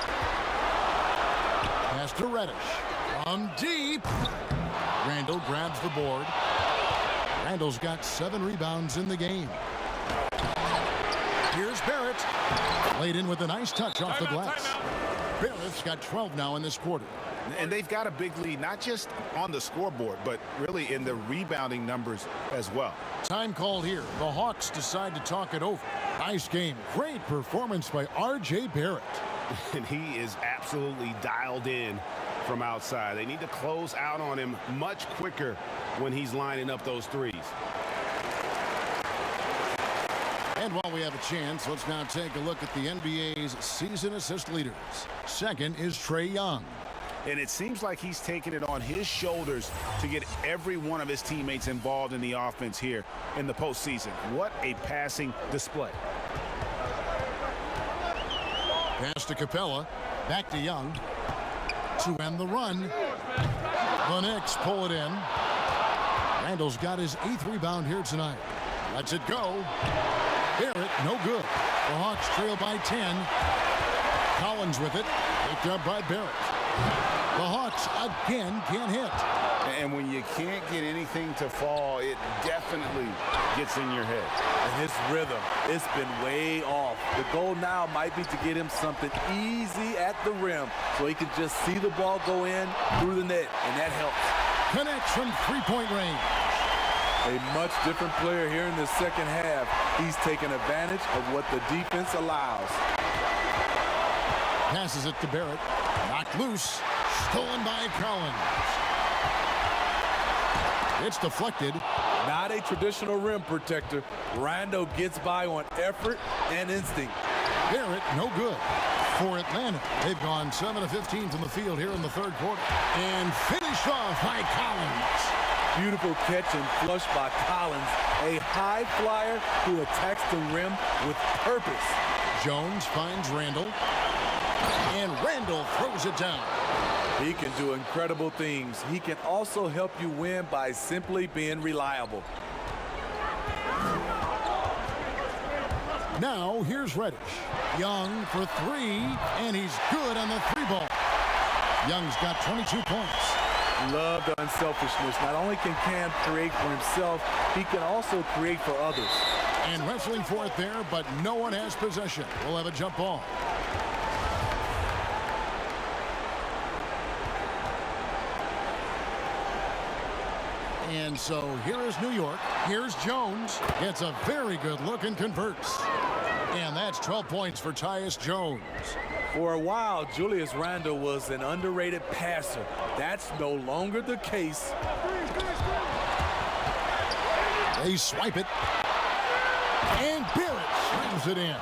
Pass to Reddish. From deep. Randall grabs the board. Randall's got 7 rebounds in the game. Here's Barrett. Laid in with a nice touch off the glass. Barrett's got 12 now in this quarter. And they've got a big lead, not just on the scoreboard, but really in the rebounding numbers as well. Time called here. The Hawks decide to talk it over. Nice game. Great performance by R.J. Barrett. And he is absolutely dialed in from outside. They need to close out on him much quicker when he's lining up those threes. And while we have a chance, let's now take a look at the NBA's season assist leaders. Second is Trae Young. And it seems like he's taking it on his shoulders to get every one of his teammates involved in the offense here in the postseason. What a passing display. Pass to Capella. Back to Young. To end the run. The Knicks pull it in. Randall's got his 8th rebound here tonight. Lets it go. Barrett, no good. The Hawks trail by 10. Collins with it. Picked up by Barrett. The Hawks again can't hit. And when you can't get anything to fall, it definitely gets in your head. And his rhythm, it's been way off. The goal now might be to get him something easy at the rim so he can just see the ball go in through the net, and that helps. Connects from 3-point range. A much different player here in the second half. He's taking advantage of what the defense allows. Passes it to Barrett. Knocked loose. Stolen by Collins. It's deflected. Not a traditional rim protector. Randall gets by on effort and instinct. Barrett, no good. For Atlanta, they've gone 7 of 15 from the field here in the third quarter. And finished off by Collins. Beautiful catch and flush by Collins. A high flyer who attacks the rim with purpose. Jones finds Randall. And Randall throws it down. He can do incredible things. He can also help you win by simply being reliable. Now here's Reddish. Young for 3, and he's good on the 3-ball. Young's got 22 points. Love the unselfishness. Not only can Cam create for himself, he can also create for others. And wrestling for it there, but no one has possession. We'll have a jump ball. And so here is New York. Here's Jones. Gets a very good look and converts. And that's 12 points for Tyus Jones. For a while, Julius Randle was an underrated passer. That's no longer the case. They swipe it. And Barrett slams it in.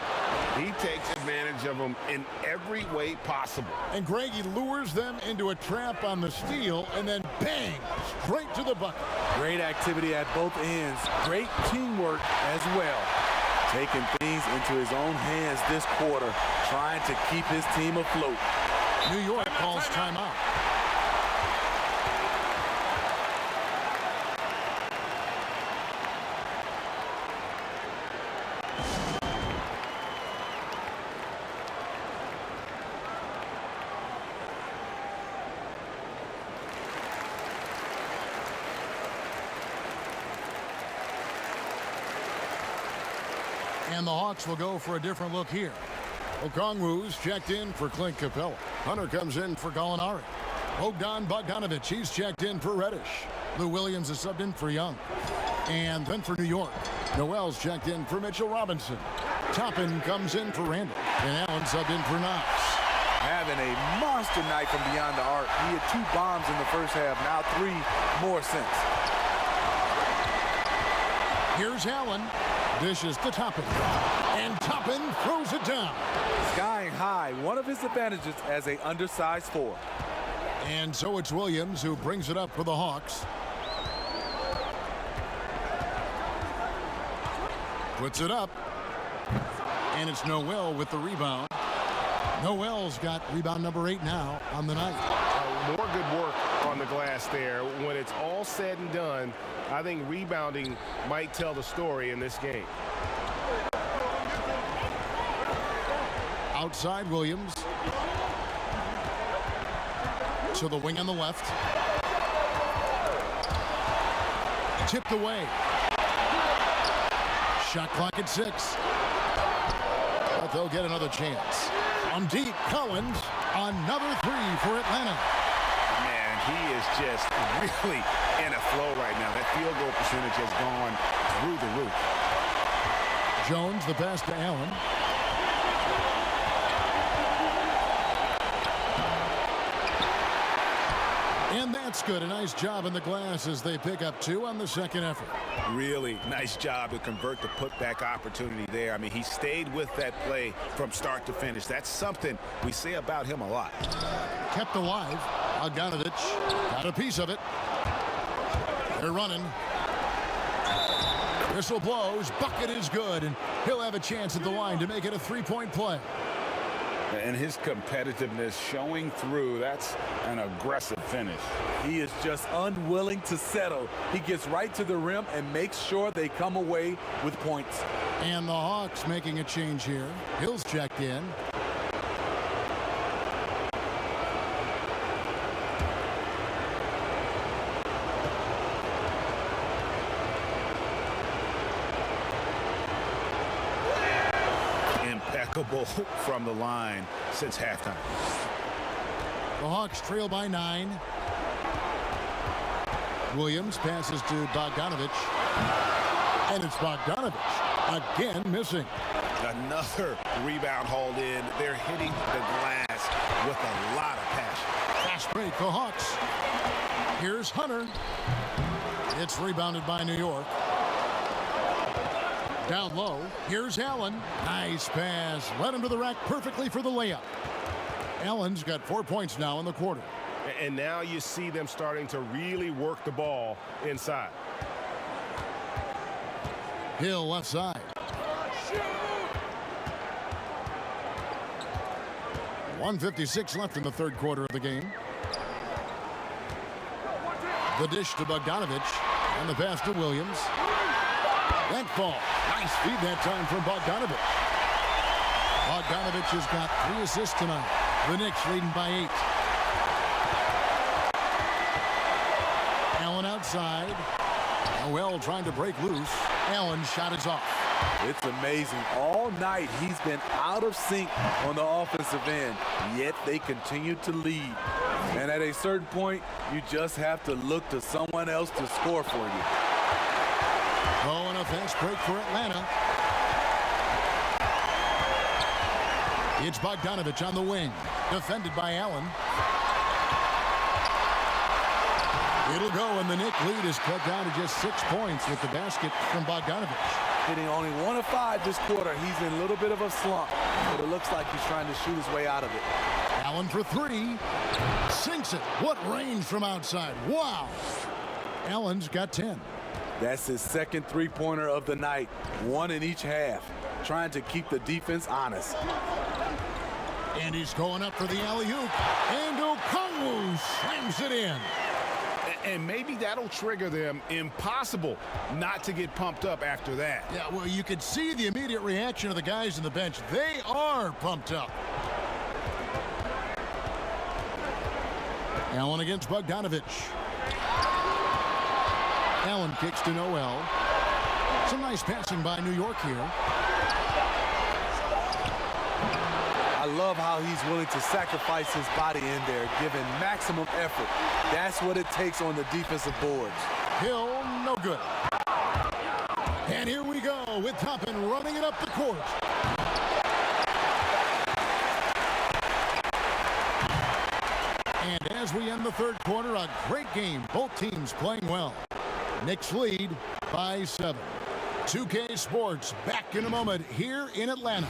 He takes advantage of them in every way possible. And Greg, he lures them into a trap on the steal, and then bang, straight to the bucket. Great activity at both ends. Great teamwork as well. Taking things into his own hands this quarter, trying to keep his team afloat. New York calls timeout. And the Hawks will go for a different look here. Okongwu's checked in for Clint Capella. Hunter comes in for Gallinari. Bogdan Bogdanovic, he's checked in for Reddish. Lou Williams is subbed in for Young. And then for New York, Noel's checked in for Mitchell Robinson. Toppin comes in for Randall. And Allen subbed in for Knox. Having a monster night from beyond the arc. He had 2 bombs in the first half, now 3 more since. Here's Allen. Dishes to Toppin. And Toppin throws it down. Skying high, one of his advantages as an undersized 4. And so it's Williams who brings it up for the Hawks. Puts it up. And it's Noel with the rebound. Noel's got rebound number 8 now on the night. More good work on the glass there. When it's all said and done, I think rebounding might tell the story in this game. Outside Williams. To the wing on the left. Tipped away. Shot clock at 6. But they'll get another chance. On deep, Collins. Another 3 for Atlanta. Man, he is just really in a flow right now. That field goal percentage has gone through the roof. Jones, the pass to Allen. And that's good. A nice job in the glass as they pick up 2 on the second effort. Really nice job to convert the putback opportunity there. I mean, he stayed with that play from start to finish. That's something we say about him a lot. Kept alive. Bogdanovic got a piece of it. They're running. Whistle blows. Bucket is good, and he'll have a chance at the line to make it a 3-point play. And his competitiveness showing through. That's an aggressive finish. He is just unwilling to settle. He gets right to the rim and makes sure they come away with points. And the Hawks making a change here. Hill's checked in. From the line since halftime. The Hawks trail by 9. Williams passes to Bogdanovic. And it's Bogdanovic again missing. Another rebound hauled in. They're hitting the glass with a lot of passion. Fast break for Hawks. Here's Hunter. It's rebounded by New York. Down low, here's Allen. Nice pass. Led him to the rack perfectly for the layup. Allen's got 4 points now in the quarter. And now you see them starting to really work the ball inside. Hill left side. .156 left in the third quarter of the game. The dish to Bogdanovic. And the pass to Williams. That ball. Nice feed that time from Bogdanovic. Bogdanovic has got 3 assists tonight. The Knicks leading by 8. Allen outside. Noel trying to break loose. Allen's shot is off. It's amazing. All night he's been out of sync on the offensive end, yet they continue to lead. And at a certain point, you just have to look to someone else to score for you. Oh, and a fast break for Atlanta. It's Bogdanovic on the wing. Defended by Allen. It'll go, and the Knicks lead is cut down to just 6 points with the basket from Bogdanovich. Hitting only 1 of 5 this quarter. He's in a little bit of a slump, but it looks like he's trying to shoot his way out of it. Allen for 3. Sinks it. What range from outside. Wow. Allen's got 10. That's his second three-pointer of the night. 1 in each half. Trying to keep the defense honest. And he's going up for the alley-oop. And Okongwu slams it in. And maybe that'll trigger them. Impossible not to get pumped up after that. Yeah, well, you could see the immediate reaction of the guys on the bench. They are pumped up. Allen against Bogdanovich. Allen kicks to Noel. Some nice passing by New York here. I love how he's willing to sacrifice his body in there, giving maximum effort. That's what it takes on the defensive boards. Hill, no good. And here we go with Toppin running it up the court. And as we end the third quarter, a great game. Both teams playing well. Knicks lead by 7. 2K Sports back in a moment here in Atlanta.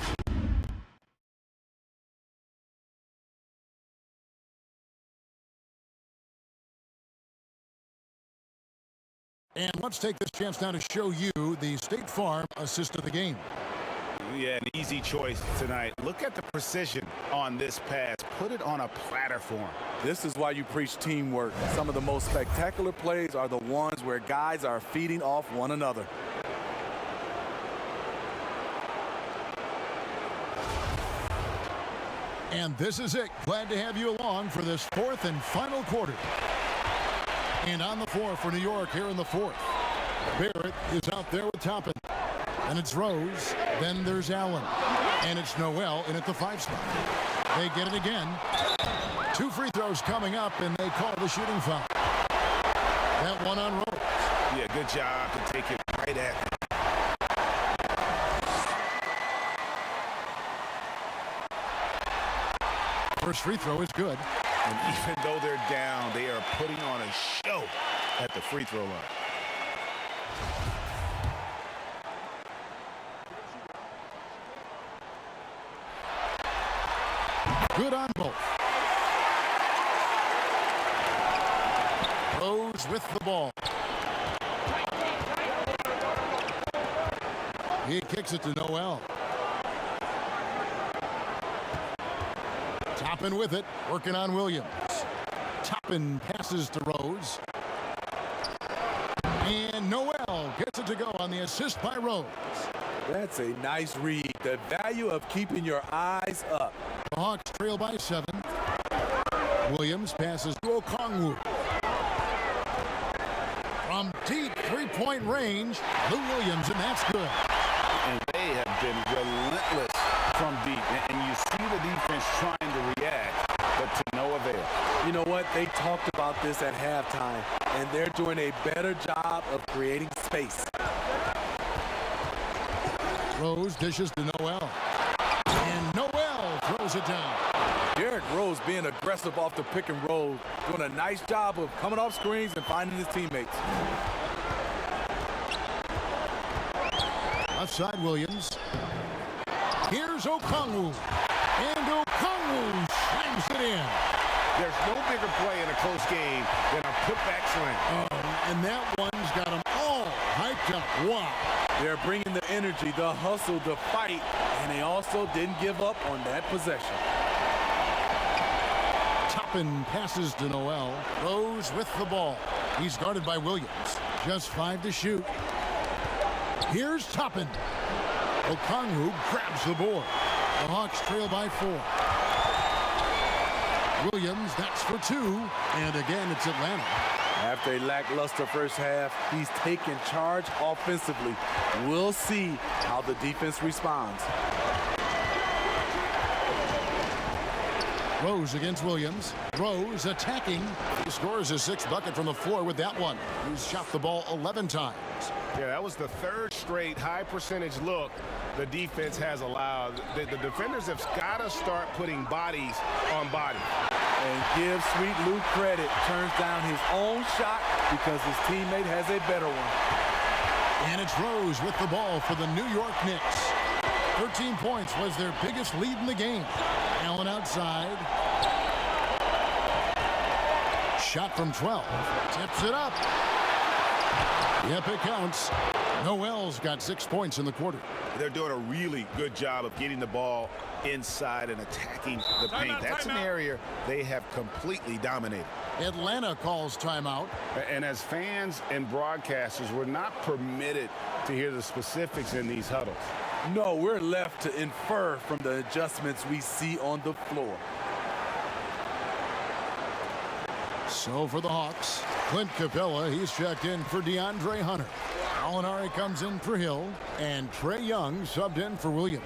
And let's take this chance now to show you the State Farm assist of the game. Yeah, an easy choice tonight. Look at the precision on this pass. Put it on a platter for him. This is why you preach teamwork. Some of the most spectacular plays are the ones where guys are feeding off one another. And this is it. Glad to have you along for this fourth and final quarter. And on the floor for New York here in the fourth. Barrett is out there with Toppin. And it's Rose. Then there's Allen. And it's Noel in at the 5 spot. They get it again. 2 free throws coming up, and they call the shooting foul. That one on Rose. Yeah, good job to take it right at him. First free throw is good. And even though they're down, they are putting on a show at the free throw line. Good on both. Rose with the ball. He kicks it to Noel. Toppin with it, working on Williams. Toppin passes to Rose. And Noel gets it to go on the assist by Rose. That's a nice read. The value of keeping your eyes up. The Hawks trail by 7. Williams passes to Okongwu. From deep three-point range, Lou Williams, and that's good. And they have been relentless from deep. And you see the defense trying to react, but to no avail. You know what? They talked about this at halftime, and they're doing a better job of creating space. Rose dishes to Noel. And Noel throws it down. Derrick Rose being aggressive off the pick and roll, doing a nice job of coming off screens and finding his teammates. Left side, Williams. Here's Okongwu. And Okongwu slams it in. There's no bigger play in a close game than a putback slam. And that one's got them all hyped up. Wow. They're bringing the energy, the hustle, the fight, and they also didn't give up on that possession. Toppin passes to Noel. Rose with the ball. He's guarded by Williams. Just 5 to shoot. Here's Toppin. Okongwu grabs the board. The Hawks trail by 4. Williams, that's for 2. And again, it's Atlanta. After a lackluster first half, he's taken charge offensively. We'll see how the defense responds. Rose against Williams. Rose attacking. He scores his 6th bucket from the floor with that one. He's shot the ball 11 times. Yeah, that was the 3rd straight high percentage look the defense has allowed. The defenders have got to start putting bodies on bodies. And give Sweet Lou credit. Turns down his own shot because his teammate has a better one. And it's Rose with the ball for the New York Knicks. 13 points was their biggest lead in the game. Allen outside. Shot from 12. Tips it up. Yep, it counts. Noel's got 6 points in the quarter. They're doing a really good job of getting the ball inside and attacking the paint. That's an area they have completely dominated. Atlanta calls timeout. And as fans and broadcasters, we're not permitted to hear the specifics in these huddles. No, we're left to infer from the adjustments we see on the floor. So for the Hawks, Clint Capella, he's checked in for DeAndre Hunter. Alinari comes in for Hill, and Trey Young subbed in for Williams.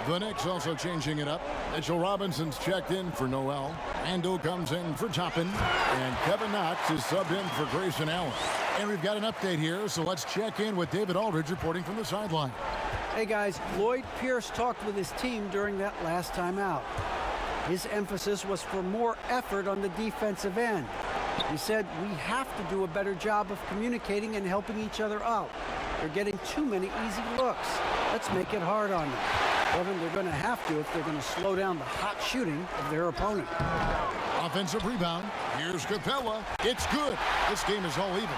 The Knicks also changing it up. Mitchell Robinson's checked in for Noel. Ando comes in for Toppin, and Kevin Knox is subbed in for Grayson Allen. And we've got an update here, so let's check in with David Aldridge reporting from the sideline. Hey guys, Lloyd Pierce talked with his team during that last time out. His emphasis was for more effort on the defensive end. He said, we have to do a better job of communicating and helping each other out. They're getting too many easy looks. Let's make it hard on them. Kevin, they're going to have to if they're going to slow down the hot shooting of their opponent. Offensive rebound. Here's Capella. It's good. This game is all even.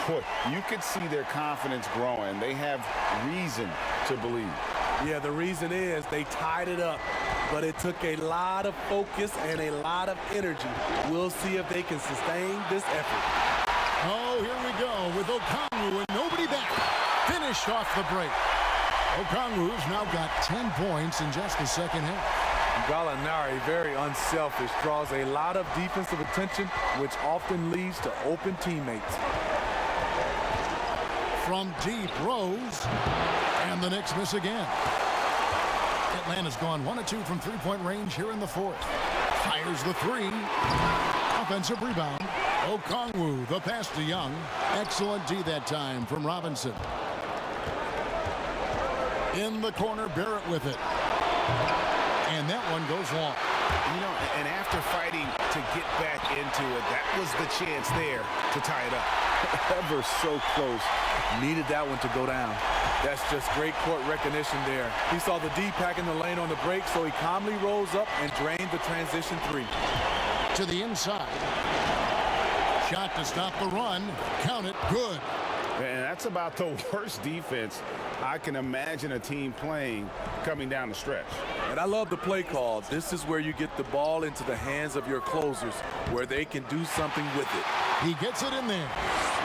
Boy, you could see their confidence growing. They have reason to believe. Yeah, the reason is they tied it up, but it took a lot of focus and a lot of energy. We'll see if they can sustain this effort. Oh, here we go with Okongwu and nobody back. Finished off the break. Okongwu's now got 10 points in just the second half. Gallinari, very unselfish, draws a lot of defensive attention, which often leads to open teammates. From deep, Rose, and the Knicks miss again. Atlanta's gone 1 of 2 from three-point range here in the fourth. Fires the three. Offensive rebound. Okongwu, the pass to Young. Excellent D that time from Robinson. In the corner, Barrett with it. And that one goes long. You know, and after fighting to get back into it, that was the chance there to tie it up. Ever so close. Needed that one to go down. That's just great court recognition there. He saw the D pack in the lane on the break, so he calmly rose up and drained the transition three. To the inside. Shot to stop the run. Count it. Good. And that's about the worst defense I can imagine a team playing coming down the stretch. And I love the play call. This is where you get the ball into the hands of your closers, where they can do something with it. He gets it in there.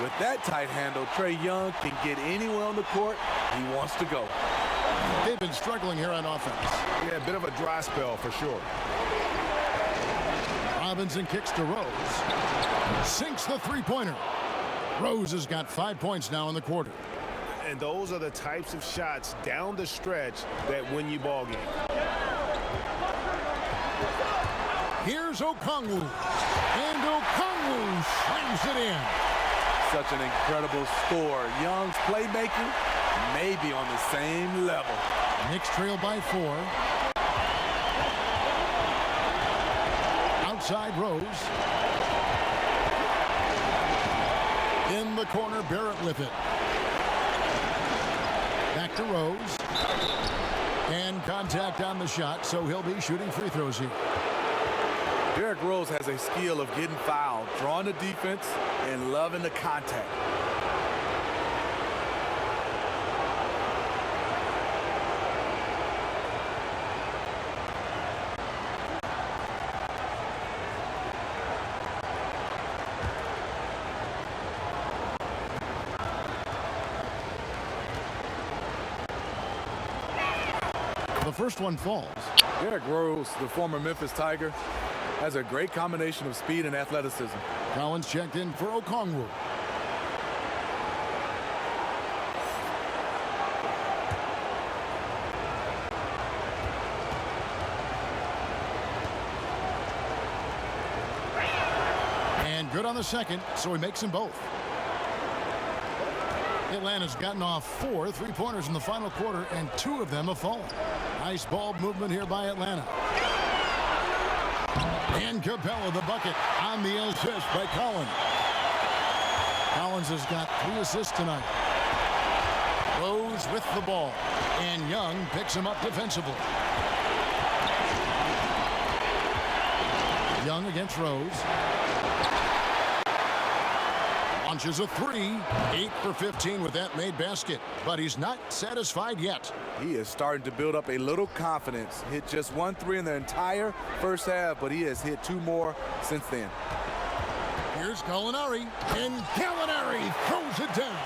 With that tight handle, Trey Young can get anywhere on the court he wants to go. They've been struggling here on offense. Yeah, a bit of a dry spell for sure. Robinson kicks to Rose. Sinks the three-pointer. Rose has got 5 points now in the quarter. And those are the types of shots down the stretch that win you ball games. Here's Okongwu. And Okongwu slams it in. Such an incredible score. Young's playmaking may be on the same level. Knicks trail by 4. Outside Rose. In the corner, Barrett with it. Back to Rose. And contact on the shot, so he'll be shooting free throws here. Derrick Rose has a skill of getting fouled, drawing the defense, and loving the contact. The first one falls. Derrick Rose, the former Memphis Tiger, has a great combination of speed and athleticism. Collins checked in for Okongwu. And good on the second, so he makes them both. Atlanta's gotten off 4 three-pointers in the final quarter, and 2 of them have fallen. Nice ball movement here by Atlanta. And Capella the bucket on the assist by Collins. Collins has got 3 assists tonight. Rose with the ball. And Young picks him up defensively. Young against Rose. Launches a 3. 8 for 15 with that made basket. But he's not satisfied yet. He is starting to build up a little confidence. Hit just 1 3 in the entire first half, but he has hit 2 more since then. Here's Gallinari, and Gallinari throws it down.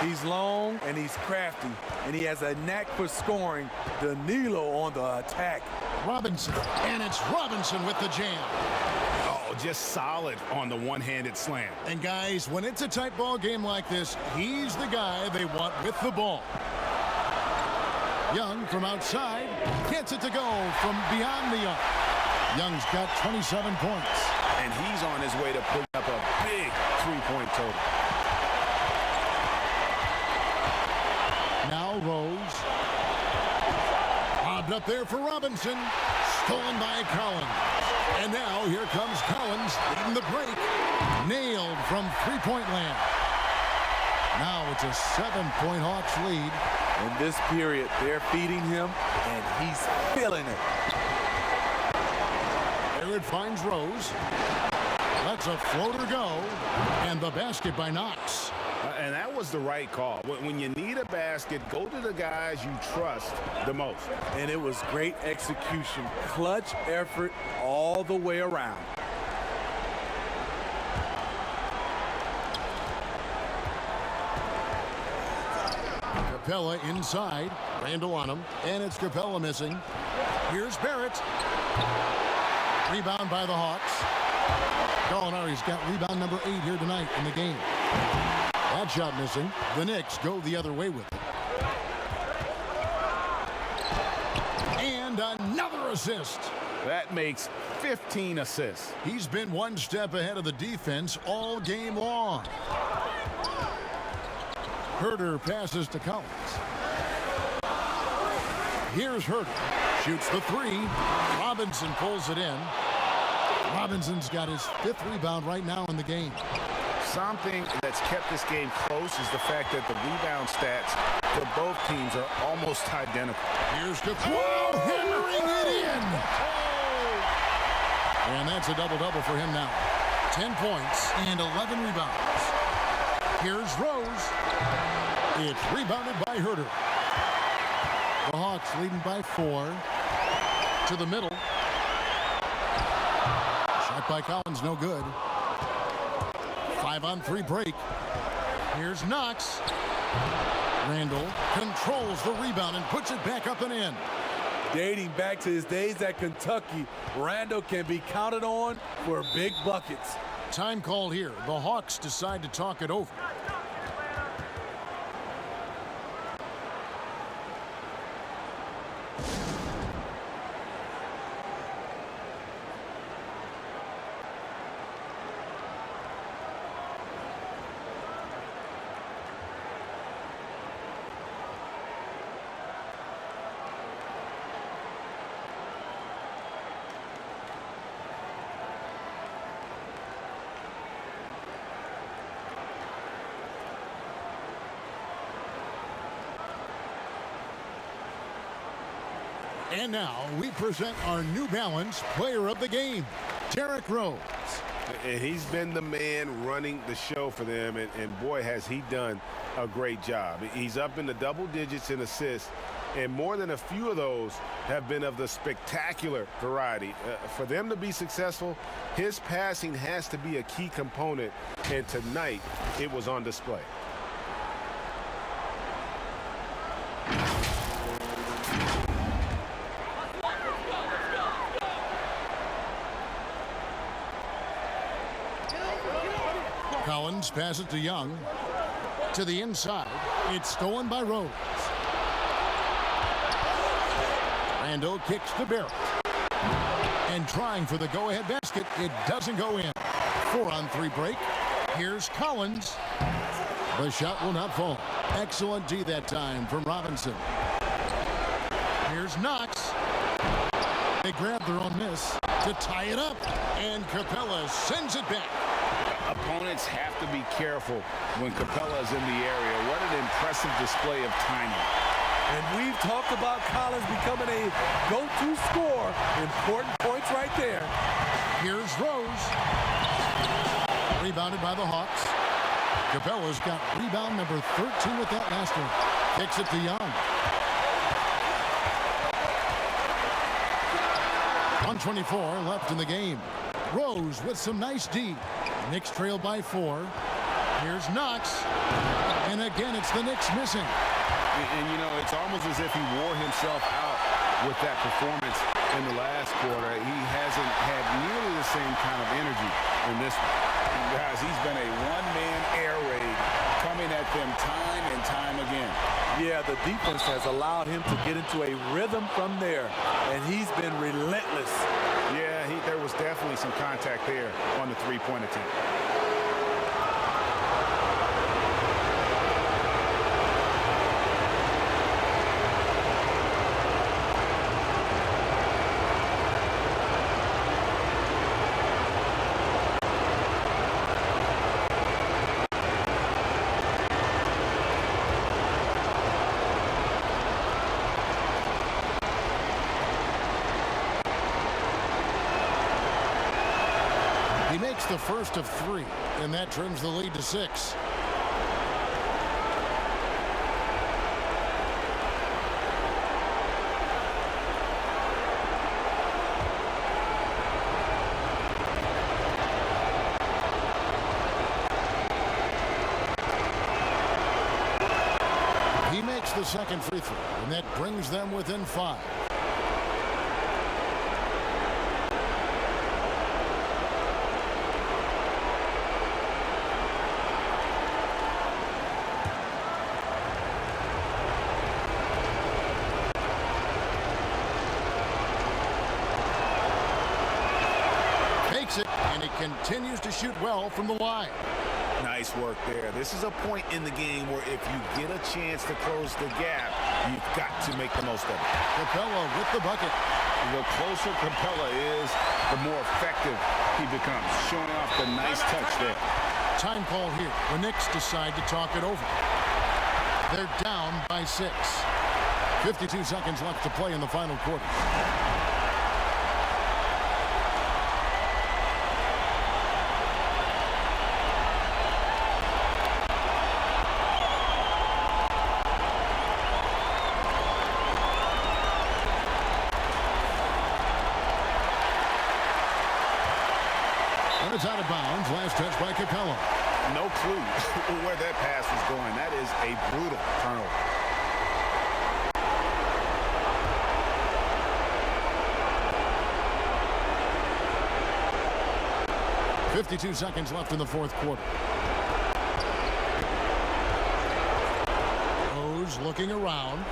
He's long and he's crafty, and he has a knack for scoring. Danilo on the attack. Robinson, and it's Robinson with the jam. Oh, just solid on the one-handed slam. And guys, when it's a tight ball game like this, he's the guy they want with the ball. Young from outside gets it to go from beyond the arc. Young's got 27 points. And he's on his way to putting up a big 3-point total. Now Rose. Lobbed up there for Robinson. Stolen by Collins. And now here comes Collins leading the break. Nailed from three-point land. Now it's a 7-point Hawks lead. In this period, they're feeding him, and he's feeling it. There it finds Rose. Lets a floater go. And the basket by Knox. And that was the right call. When you need a basket, go to the guys you trust the most. And it was great execution. Clutch effort all the way around. Capella inside. Randall on him. And it's Capella missing. Here's Barrett. Rebound by the Hawks. Gallinari's got rebound number 8 here tonight in the game. That shot missing. The Knicks go the other way with it. And another assist. That makes 15 assists. He's been one step ahead of the defense all game long. Herter passes to Collins. Here's Herter. Shoots the 3. Robinson pulls it in. Robinson's got his 5th rebound right now in the game. Something that's kept this game close is the fact that the rebound stats for both teams are almost identical. Here's Capella hammering it in. And that's a double-double for him now. 10 points and 11 rebounds. Here's Rose. It's rebounded by Herter. The Hawks leading by 4. To the middle. Shot by Collins, no good. 5-on-3 break. Here's Knox. Randall controls the rebound and puts it back up and in. Dating back to his days at Kentucky, Randall can be counted on for big buckets. Time called here. The Hawks decide to talk it over. And now we present our New Balance Player of the Game, Derrick Rose. And he's been the man running the show for them, and boy, has he done a great job. He's up in the double digits in assists, and more than a few of those have been of the spectacular variety. For them to be successful, his passing has to be a key component, and tonight it was on display. Collins passes to Young. To the inside. It's stolen by Rose. Randall kicks to Barrett. And trying for the go-ahead basket. It doesn't go in. 4-on-3 break. Here's Collins. The shot will not fall. Excellent D that time from Robinson. Here's Knox. They grab their own miss to tie it up, and Capella sends it back. Opponents have to be careful when Capella is in the area. What an impressive display of timing. And we've talked about Collins becoming a go-to scorer. Important points right there. Here's Rose. Rebounded by the Hawks. Capella's got rebound number 13 with that last one. Kicks it to Young. 1:24 left in the game. Rose with some nice D. Knicks trail by 4. Here's Knox. And again, it's the Knicks missing. And, you know, it's almost as if he wore himself out with that performance in the last quarter. He hasn't had nearly the same kind of energy in this one. Guys, he's been a one-man air raid coming at them time and time again. Yeah, the defense has allowed him to get into a rhythm from there, and he's been relentless. Yeah, there was definitely some contact there on the three-point attempt. He makes the first of 3, and that trims the lead to 6. He makes the second free throw, and that brings them within 5. And he continues to shoot well from the line. Nice work there. This is a point in the game where if you get a chance to close the gap, you've got to make the most of it. Capella with the bucket. The closer Capella is, the more effective he becomes. Showing off the nice touch there. Time call here. The Knicks decide to talk it over. They're down by 6. 52 seconds left to play in the final quarter. It's out of bounds. Last touch by Capella. No clue where that pass was going. That is a brutal turnover. 52 seconds left in the fourth quarter. Rose looking around.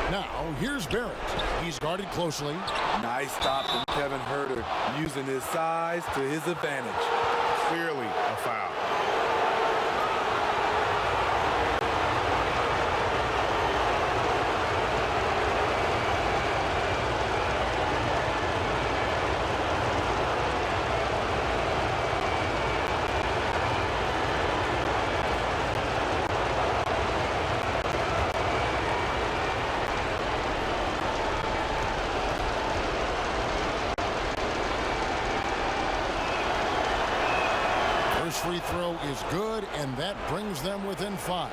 Now, here's Barrett. He's guarded closely. Nice stop from Kevin Huerter, using his size to his advantage. Clearly a foul. Free throw is good, and that brings them within 5.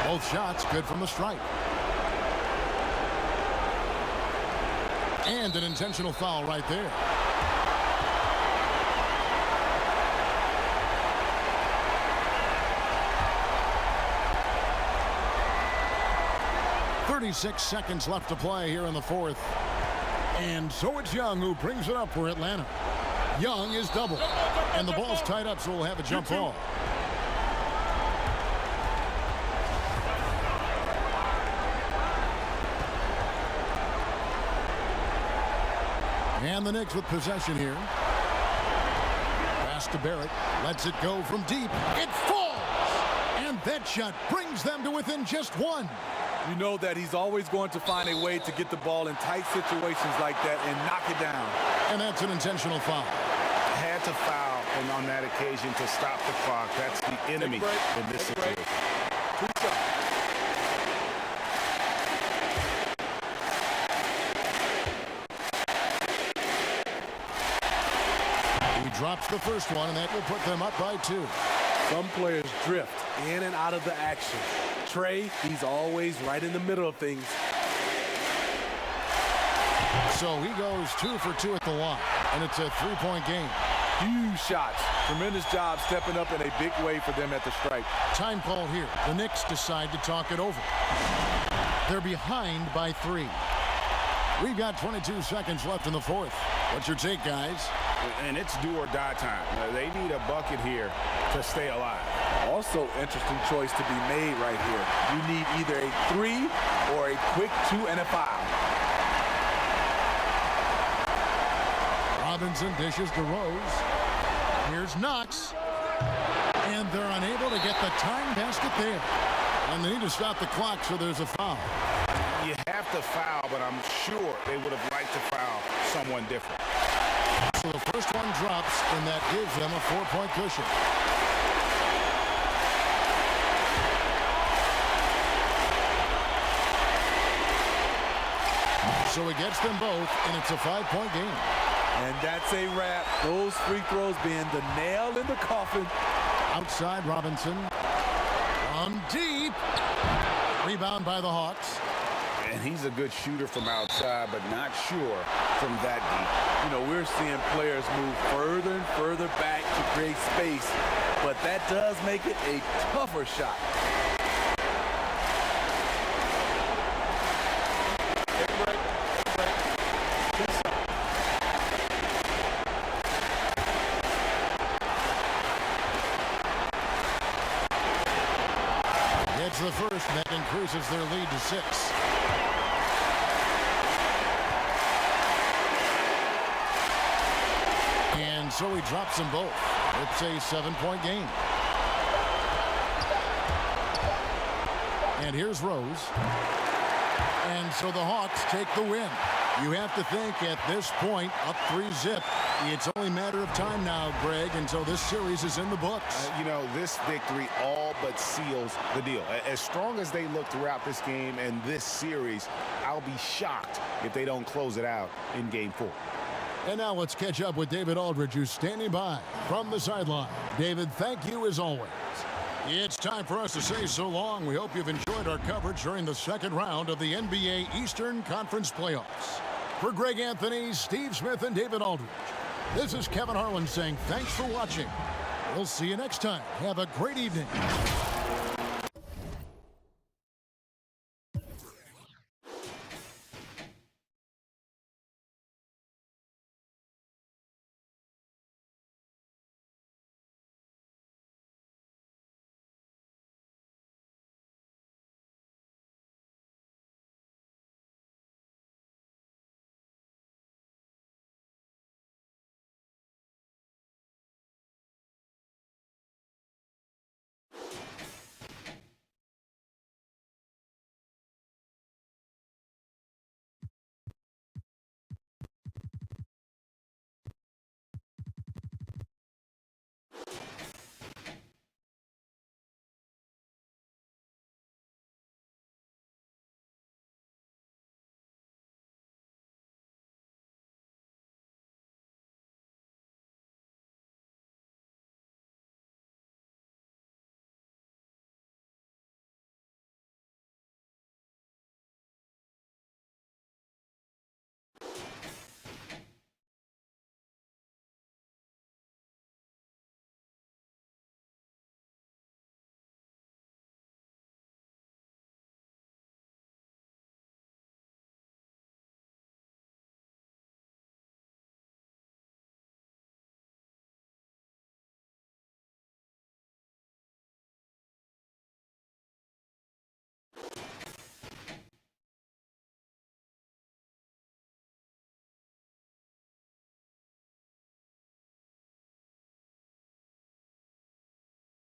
Both shots good from the stripe. And an intentional foul right there. .36 seconds left to play here in the fourth. And so it's Young who brings it up for Atlanta. Young is doubled. And the ball's tied up, so we'll have a jump ball. And the Knicks with possession here. Pass to Barrett. Lets it go from deep. It falls! And that shot brings them to within just one. You know that he's always going to find a way to get the ball in tight situations like that and knock it down. And that's an intentional foul. Had to foul, and on that occasion to stop the clock. That's the enemy in this situation. He drops the first one, and that will put them up by 2. Some players drift in and out of the action. Trey, he's always right in the middle of things. So he goes 2 for 2 at the line, and it's a 3-point game. Huge shots. Tremendous job stepping up in a big way for them at the stripe. Time call here. The Knicks decide to talk it over. They're behind by 3. We've got 22 seconds left in the fourth. What's your take, guys? And it's do or die time. They need a bucket here to stay alive. Also, interesting choice to be made right here. You need either a 3 or a quick 2 and a foul. Robinson dishes to Rose. Here's Knox. And they're unable to get the tying basket there. And they need to stop the clock, so there's a foul. You have to foul, but I'm sure they would have liked to foul someone different. So the first one drops, and that gives them a 4-point cushion. So it gets them both, and it's a 5-point game. And that's a wrap. Those free throws being the nail in the coffin. Outside Robinson. From deep. Rebound by the Hawks. And he's a good shooter from outside, but not sure from that deep. You know, we're seeing players move further and further back to create space, but that does make it a tougher shot. Gets the first, and that increases their lead to 6. And so he drops them both. It's a 7-point game. And here's Rose. And so the Hawks take the win. You have to think at this point, up 3-zip. It's only a matter of time now, Greg, until this series is in the books. You know, this victory all but seals the deal. As strong as they look throughout this game and this series, I'll be shocked if they don't close it out in Game 4. And now let's catch up with David Aldridge, who's standing by from the sideline. David, thank you as always. It's time for us to say so long. We hope you've enjoyed our coverage during the second round of the NBA Eastern Conference Playoffs. For Greg Anthony, Steve Smith, and David Aldridge, this is Kevin Harlan saying thanks for watching. We'll see you next time. Have a great evening.